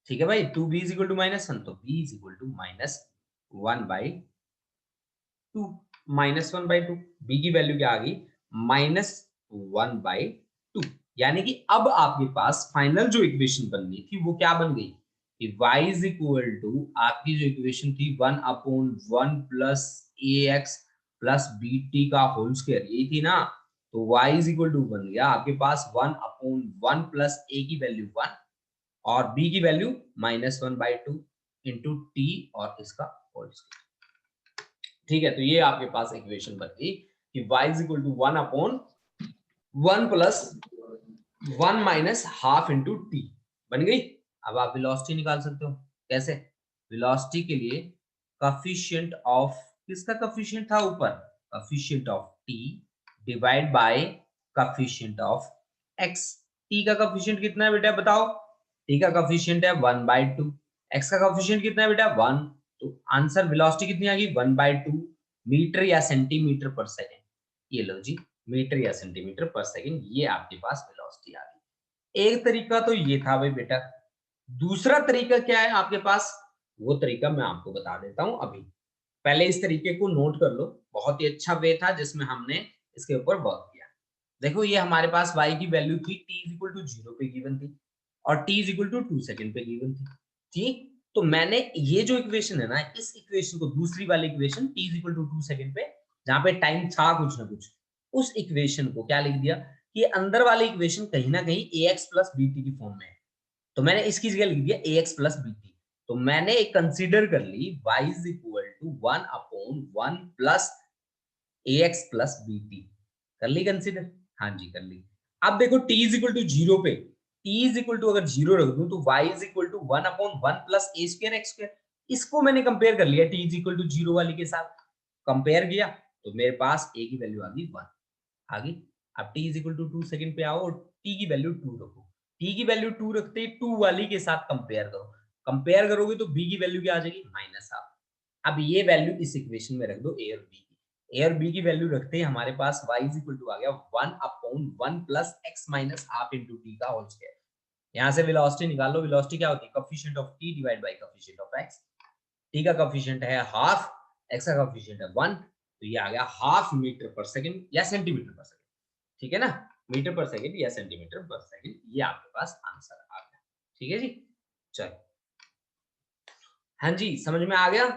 ठीक है भाई, 2b इज इक्वल टू -1, तो b is equal to -1/2, -1/2, b की वैल्यू क्या आ गई -1/2, यानी कि अब आपके पास फाइनल जो इक्वेशन बननी थी वो क्या बन गई कि y इज इक्वल टू, आपकी जो इक्वेशन थी 1/1 प्लस ax प्लस bt का होल स्क्वायर, यही थी ना, तो y इज इक्वल टू बन गया आपके पास 1/1 प्लस a की वैल्यू 1 और b की वैल्यू -1/2 इंटू टी और इसका होल स्क्वायर, ठीक है। तो ये आपके पास इक्वेशन बन गई कि y is equal to 1/1 plus 1 minus half into t बन गई। अब आप वेलोसिटी निकाल सकते हो, कैसे? वेलोसिटी के लिए कोफिशिएंट ऑफ, किसका कोफिशिएंट था ऊपर, coefficient of t divide bye coefficient of x. T का कोफिशिएंट कितना है बेटा बताओ, टी का कोफिशिएंट है 1/2, एक्स का कोफिशिएंट कितना है बेटा 1, तो आंसर वेलोसिटी कितनी आ गई 1/2 मीटर या सेंटीमीटर पर सेकंड। ये लो जी, मीटर या सेंटीमीटर पर सेकंड, ये आपके पास वेलोसिटी आ गई। एक तरीका तो ये था भाई बेटा, दूसरा तरीका क्या है आपके पास, वो तरीका मैं आपको बता देता हूं अभी। पहले इस तरीके को नोट कर लो, बहुत ही अच्छा वे था जिसमें हमने इसके ऊपर वर्क किया। देखो ये हमारे पास y की वैल्यू थी t इज इक्वल टू 0 पे गिवन थी और t is equal to 2 second पे गिवन थी, ठीक। तो मैंने ये जो इक्वेशन है ना, इस इक्वेशन को, दूसरी वाली equation t is equal to 2 second पे, जहां पे टाइम था कुछ ना कुछ, उस इक्वेशन को क्या लिख दिया कि अंदर वाली इक्वेशन कहीं ना कहीं ax प्लस bt की फॉर्म में है, तो मैंने इसकी जगह लिख दिया ax प्लस bt। तो मैंने एक कंसीडर कर ली y is equal to 1/1 plus ax plus bt, कर ली कंसीडर, हाँ जी कर ली। अब देखो t इज इक्वल टू 0 पे, t इज इक्वल टू अगर 0 रख दूं तो y is equal to 1/1 plus a square x square, इसको मैंने कंपेयर कर लिया t इज इक्वल टू 0 वाली के साथ, कंपेयर किया तो मेरे पास a की वैल्यू आ गई 1 आ गई। अब t is equal to 2 second पे आओ और t की वैल्यू 2 रखो, t की वैल्यू 2 रखते ही 2 वाली के साथ कंपेयर करो, कंपेयर करोगे तो b की वैल्यू क्या आ जाएगी -1/2। अब ये वैल्यू इस इक्वेशन में रख दो a और b की, a और b की वैल्यू रखते ही हमारे पास y इज इक्वल टू आ गया 1/1 plus x minus half into T का होल स्क्वायर। यहाँ से वेलोसिटी निकाल लो, वेलोसिटी क्या होती है coefficient of t divide by coefficient of x, t का कोफिशिएंट है हाफ, x का कोएफिशिएंट है 1, तो ये आ गया हाफ मीटर पर सेकंड या सेंटीमीटर पर सेकंड, ठीक है ना, मीटर पर सेकंड या सेंटीमीटर पर सेकंड, ये आपके पास आंसर आ गया, ठीक है जी। चलो हाँ जी, समझ में आ गया।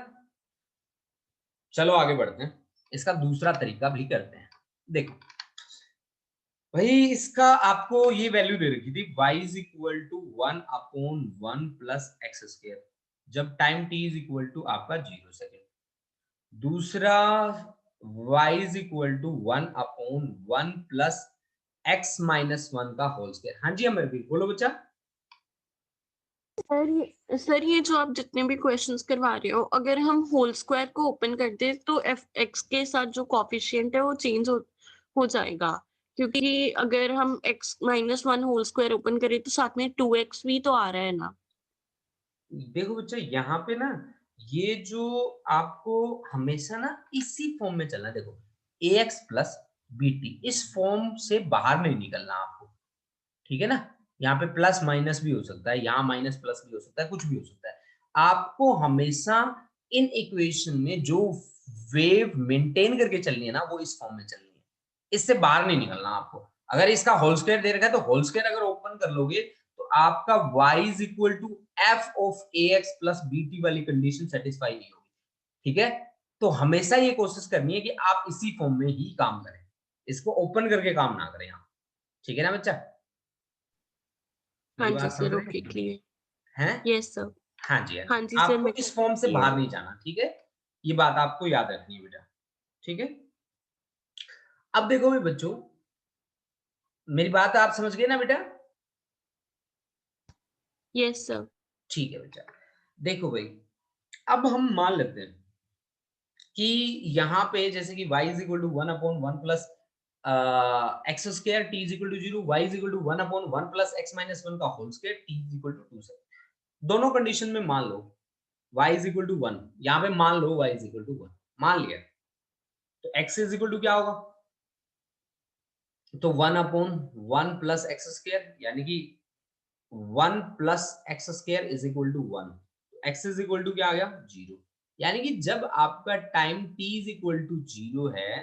चलो आगे बढ़ते हैं, इसका दूसरा तरीका भी करते हैं। देखो भाई, इसका आपको ये वैल्यू दे रखी थी y is equal to 1/1 plus x square, जब time t is equal to आपका 0 सेकेंड। दूसरा y is equal to 1/1 plus x minus 1 का होल स्क्वायर। हाँ जी अमरवीर बोलो बच्चा। सर ये जो आप जितने भी क्वेश्चंस करवा रहे हो, अगर हम होल स्क्वायर को ओपन कर दे तो एफ एक्स के साथ जो कोफिशिएंट है वो चेंज हो जाएगा, क्योंकि अगर हम x minus 1 whole square open करें तो साथ में 2x भी तो आ रहा है ना। देखो बच्चा यहाँ पे ना, ये जो आपको हमेशा ना इसी फॉर्म में चलना है। देखो ax प्लस bt, इस फॉर्म से बाहर नहीं निकलना आपको, ठीक है ना। यहाँ पे प्लस माइनस भी हो सकता है, यहाँ माइनस प्लस भी हो सकता है, कुछ भी हो सकता है। आपको हमेशा इन इक्वेशन में जो वेव मेंटेन करके चलनी है ना, वो इस फॉर्म में चलनी है, इससे बाहर नहीं निकलना आपको। अगर इसका होल स्क्वायर दे रखा है तो होल स्क्वायर अगर ओपन कर लोगे तो आपका y is equal to F of ax plus bt वाली कंडीशन सेटिस्फाई नहीं होगी, ठीक है। तो हमेशा ये कोशिश करनी है कि आप इसी फॉर्म में ही काम करें, इसको ओपन करके काम ना करें आप, ठीक है ना बच्चा। हाँ मेरी जी बात समझ सर, रहे ओके क्लियर। हैं? Yes sir. हाँ जी, हाँ हाँ जी, जी सर, आपको मैं इस फॉर्म से क्लियर बाहर हूँ। नहीं जाना, ठीक है। ये बात आपको याद रखनी है बेटा, ठीक है। अब देखो भाई बच्चों, मेरी बात आप समझ गए ना बेटा? Yes sir. ठीक है बेटा। देखो भाई, अब हम मान लेते हैं कि यहाँ पे जैसे कि y is equal to 1/1 plus x square, t is equal to 0, y is equal to 1/1 plus x minus 1 का whole square, t is equal to 2 से। दोनों कंडीशन में मान लो y इज इक्वल टू 1, यहाँ पे मान लो y इज इक्वल टू 1, मान लिया, तो x इज इक्वल टू क्या होगा, तो 1/1 प्लस एक्स स्क्वायर, यानी कि 1 plus x square is equal to 1, x is equal to क्या आ गया 0। यानी कि जब आपका time t is equal to 0 है,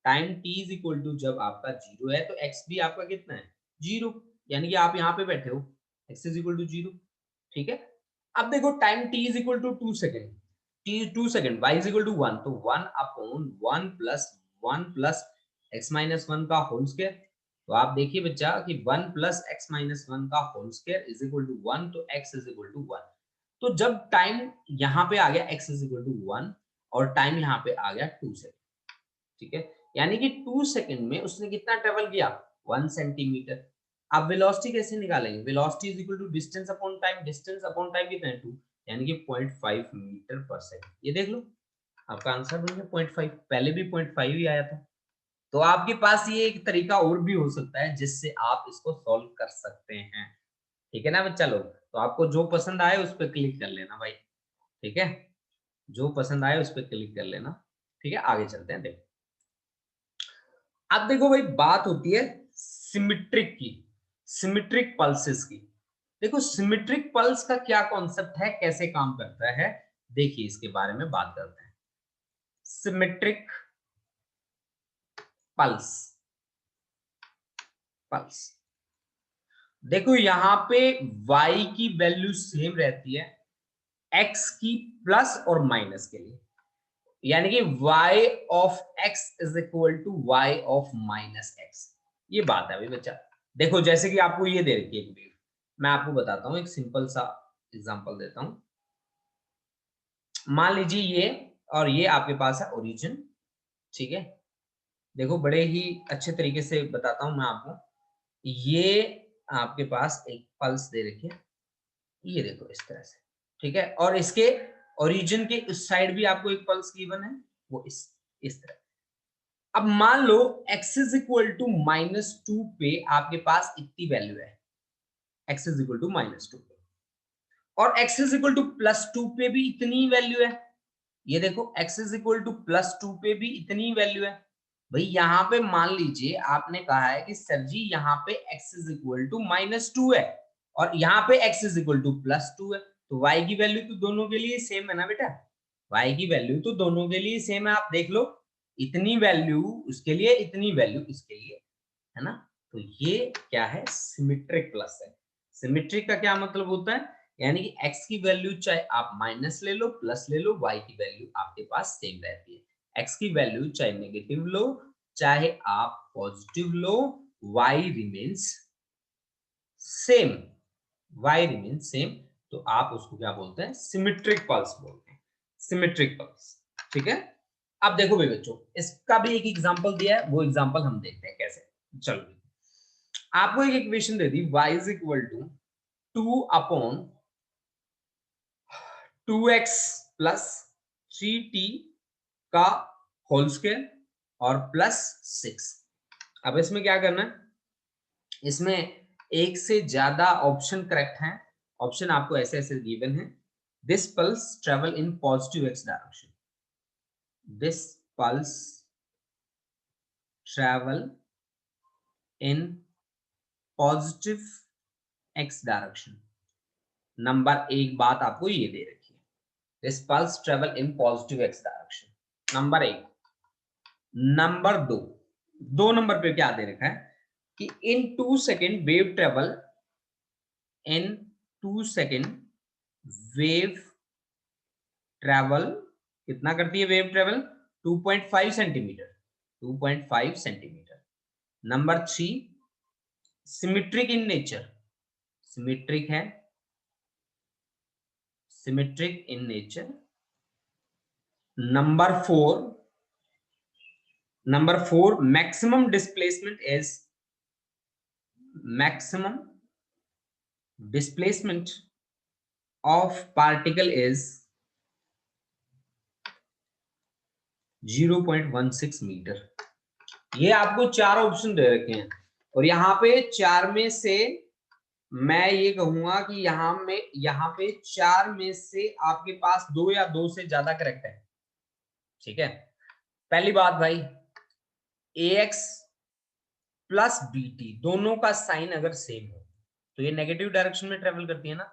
time t is equal to जब आपका 0 है, तो x भी आपका कितना है 0, यानी कि आप यहाँ पे बैठे हो, x इज इक्वल टू 0, ठीक है। अब देखो time t is equal to 2 second, t 2 second, y is equal to 1, तो 1/1 प्लस 1 प्लस x माइनस 1 का होल स्क्वायर। तो आप देखिए बच्चा कि 1 प्लस एक्स माइनस 1 का whole square is equal to 1, तो x इज इक्वल टू 1। तो जब टाइम यहाँ पे आ गया x इज इक्वल टू 1 और टाइम यहाँ पे आ गया 2 सेकेंड, ठीक है, यानी कि 2 सेकेंड में उसने कितना ट्रेवल किया 1 सेंटीमीटर। अब वेलोसिटी कैसे निकालेंगे, velocity is equal to distance upon time, distance upon time कितना है 2, यानी कि 0.5 मीटर पर सेकंड। ये देख लो आपका आंसर बन गया 0.5, पहले भी 0.5 ही आया था। तो आपके पास ये एक तरीका और भी हो सकता है जिससे आप इसको सॉल्व कर सकते हैं, ठीक है ना बच्चा लोग। तो आपको जो पसंद आए उस पर क्लिक कर लेना भाई, ठीक है, जो पसंद आए उस पर क्लिक कर लेना, ठीक है। आगे चलते हैं। देखो अब देखो भाई, बात होती है सिमेट्रिक की, सिमेट्रिक पल्सेस की। देखो सिमेट्रिक पल्स का क्या कॉन्सेप्ट है, कैसे काम करता है, देखिए इसके बारे में बात करते हैं। सिमेट्रिक पल्स, पल्स देखो यहाँ पे y की वैल्यू सेम रहती है x की प्लस और माइनस के लिए, यानी कि y of x is equal to y of minus x। ये बात है भाई बच्चा। देखो जैसे कि आपको ये दे रखी है एक वेव, मैं आपको बताता हूँ, एक सिंपल सा एग्जांपल देता हूँ। मान लीजिए ये और ये आपके पास है ओरिजिन, ठीक है। देखो बड़े ही अच्छे तरीके से बताता हूँ मैं आपको। ये आपके पास एक पल्स दे रखी है, ये देखो इस तरह से, ठीक है, और इसके ओरिजिन के उस साइड भी आपको एक पल्स गिवन है, वो इस तरह। अब मान लो x इज इक्वल टू -2 पे आपके पास इतनी वैल्यू है, x इज इक्वल टू -2 पे, और x इज इक्वल टू +2 पे भी इतनी वैल्यू है। ये देखो x इज इक्वल टू +2 पे भी इतनी वैल्यू है। भाई यहाँ पे मान लीजिए आपने कहा है कि सर जी यहाँ पे x इज इक्वल टू -2 है और यहाँ पे x इज इक्वल टू +2 है, तो y की वैल्यू तो दोनों के लिए सेम है ना बेटा। y की वैल्यू तो दोनों के लिए सेम है, आप देख लो, इतनी वैल्यू उसके लिए, इतनी वैल्यू इसके लिए, है ना। तो ये क्या है, सिमेट्रिक प्लस है। सिमेट्रिक का क्या मतलब होता है, यानी कि x की वैल्यू चाहे आप माइनस ले लो प्लस ले लो, y की वैल्यू आपके पास सेम रहती है। x की वैल्यू चाहे नेगेटिव लो चाहे आप पॉजिटिव लो, y remains same, y remains same. तो आप उसको क्या बोलते हैं, सिमेट्रिक पल्स बोलते हैं, सिमेट्रिक पल्स। ठीक है, अब देखो भाई बच्चों, इसका भी एक एग्जांपल दिया है, वो एग्जांपल हम देखते हैं कैसे। चलो, आपको एक इक्वेशन दे दी, y is equal to 2 upon 2x plus 3t का होल स्क्वायर और प्लस 6। अब इसमें क्या करना है, इसमें एक से ज्यादा ऑप्शन करेक्ट हैं। ऑप्शन आपको ऐसे ऐसे गिवन है। This pulse travel in positive x direction, this pulse travel in positive x direction. Number एक बात आपको ये दे रखी है, this pulse travel in positive x direction, number एक। नंबर दो नंबर पे क्या दे रखा है कि इन 2 सेकेंड वेव ट्रेवल, इन 2 सेकेंड वेव ट्रेवल, कितना करती है wave travel, 2.5 centimetre, 2.5 centimetre. Number 3, symmetric in nature, symmetric है, symmetric in nature. Number 4, maximum displacement is, maximum displacement of particle is 0.16 metre. ये आपको 4 ऑप्शन दे रखे हैं और यहाँ पे 4 में से मैं ये कहूंगा कि यहाँ पे 4 में से आपके पास 2 या 2 से ज्यादा करेक्ट है। ठीक है, पहली बात भाई, ax प्लस bt दोनों का साइन अगर सेम हो तो ये नेगेटिव डायरेक्शन में ट्रेवल करती है ना,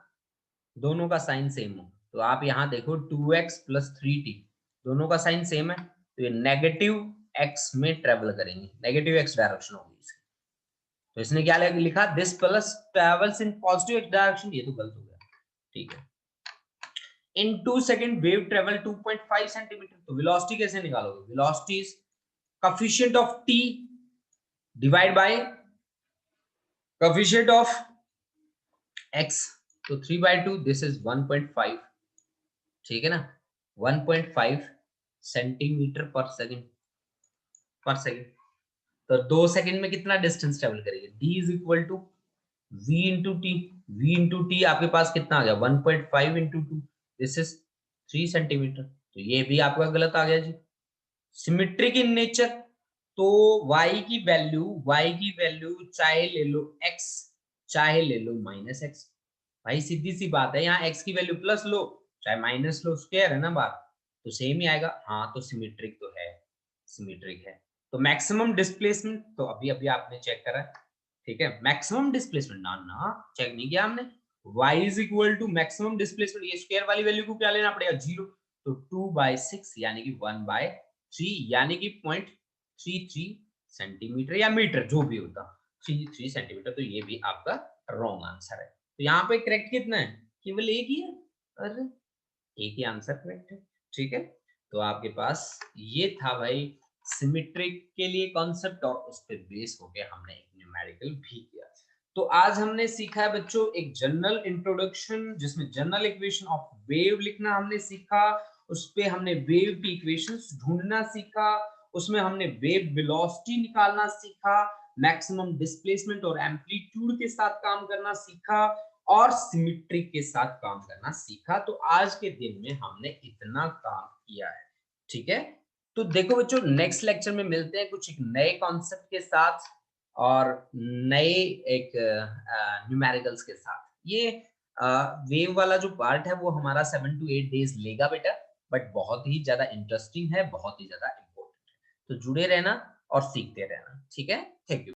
दोनों का साइन सेम हो। तो आप यहाँ देखो 2x प्लस 3t दोनों का साइन सेम है, तो ये नेगेटिव x में ट्रेवल करेंगे, नेगेटिव x डायरेक्शन होगी इसकी। तो इसने क्या लिखा, this plus travels in positive x direction, ये तो गलत हो गया। ठीक है, इन 2 सेकेंड वेव ट्रेवल 2.5 सेंटीमीटर। तो वेलोसिटी कैसे निकालोगे, velocity is coefficient of t divide by coefficient of x, तो 3/2, दिस इज 1.5। ठीक है ना, 1.5 सेंटीमीटर पर सेकेंड। तो 2 सेकेंड में कितना डिस्टेंस ट्रेवल करेगी, d is equal to v into T, v into T आपके पास कितना आ गया, 1.5 इंटू 2, दिस इज 3 सेंटीमीटर। तो ये भी आपका गलत आ गया जी। सिमेट्रिक इन नेचर, तो y की वैल्यू चाहे ले लो x चाहे ले लो माइनस x। भाई सीधी सी बात है, यहाँ x की वैल्यू प्लस लो चाहे माइनस लो, स्क्वायर है ना बात, तो सेम ही आएगा। हाँ, तो सिमेट्रिक तो है, सिमेट्रिक है। तो मैक्सिमम डिस्प्लेसमेंट तो अभी आपने चेक करा है। ठीक है, मैक्सिमम डिस्प्लेसमेंट ना चेक नहीं किया हमने। y is equal to maximum displacement, ये स्क्वायर वाली वैल्यू को क्या लेना पड़ेगा, 0। तो 2/6 यानी कि 1/3 यानी कि 0.33 सेंटीमीटर या मीटर जो भी होता, 33 सेंटीमीटर। तो ये भी आपका रॉन्ग आंसर है। तो यहाँ पे करेक्ट कितना है, केवल एक ही है, अरे एक ही आंसर करेक्ट है। ठीक है, तो आपके पास ये था भाई सिमेट्रिक के लिए कॉन्सेप्ट, और उस पर बेस होके हमने एक न्यूमेरिकल भी किया। तो आज हमने सीखा है बच्चों एक जनरल इंट्रोडक्शन, जिसमें जनरल इक्वेशन ऑफ वेव लिखना हमने सीखा, उस पे हमने वेव की इक्वेशंस ढूंढना सीखा, उसमें हमने वेव वेलोसिटी निकालना सीखा, मैक्सिमम डिस्प्लेसमेंट और एम्पलीट्यूड के साथ काम करना सीखा, और सिमेट्रिक के साथ काम करना सीखा। तो आज के दिन में हमने इतना काम किया है। ठीक है, तो देखो बच्चों, नेक्स्ट लेक्चर में मिलते हैं कुछ एक नए कॉन्सेप्ट के साथ और नए एक न्यूमेरिकल्स के साथ। ये वेव वाला जो पार्ट है वो हमारा 7 to 8 डेज लेगा बेटा, बट बहुत ही ज्यादा इंटरेस्टिंग है, बहुत ही ज्यादा इम्पोर्टेंट है। तो जुड़े रहना और सीखते रहना। ठीक है, थैंक यू।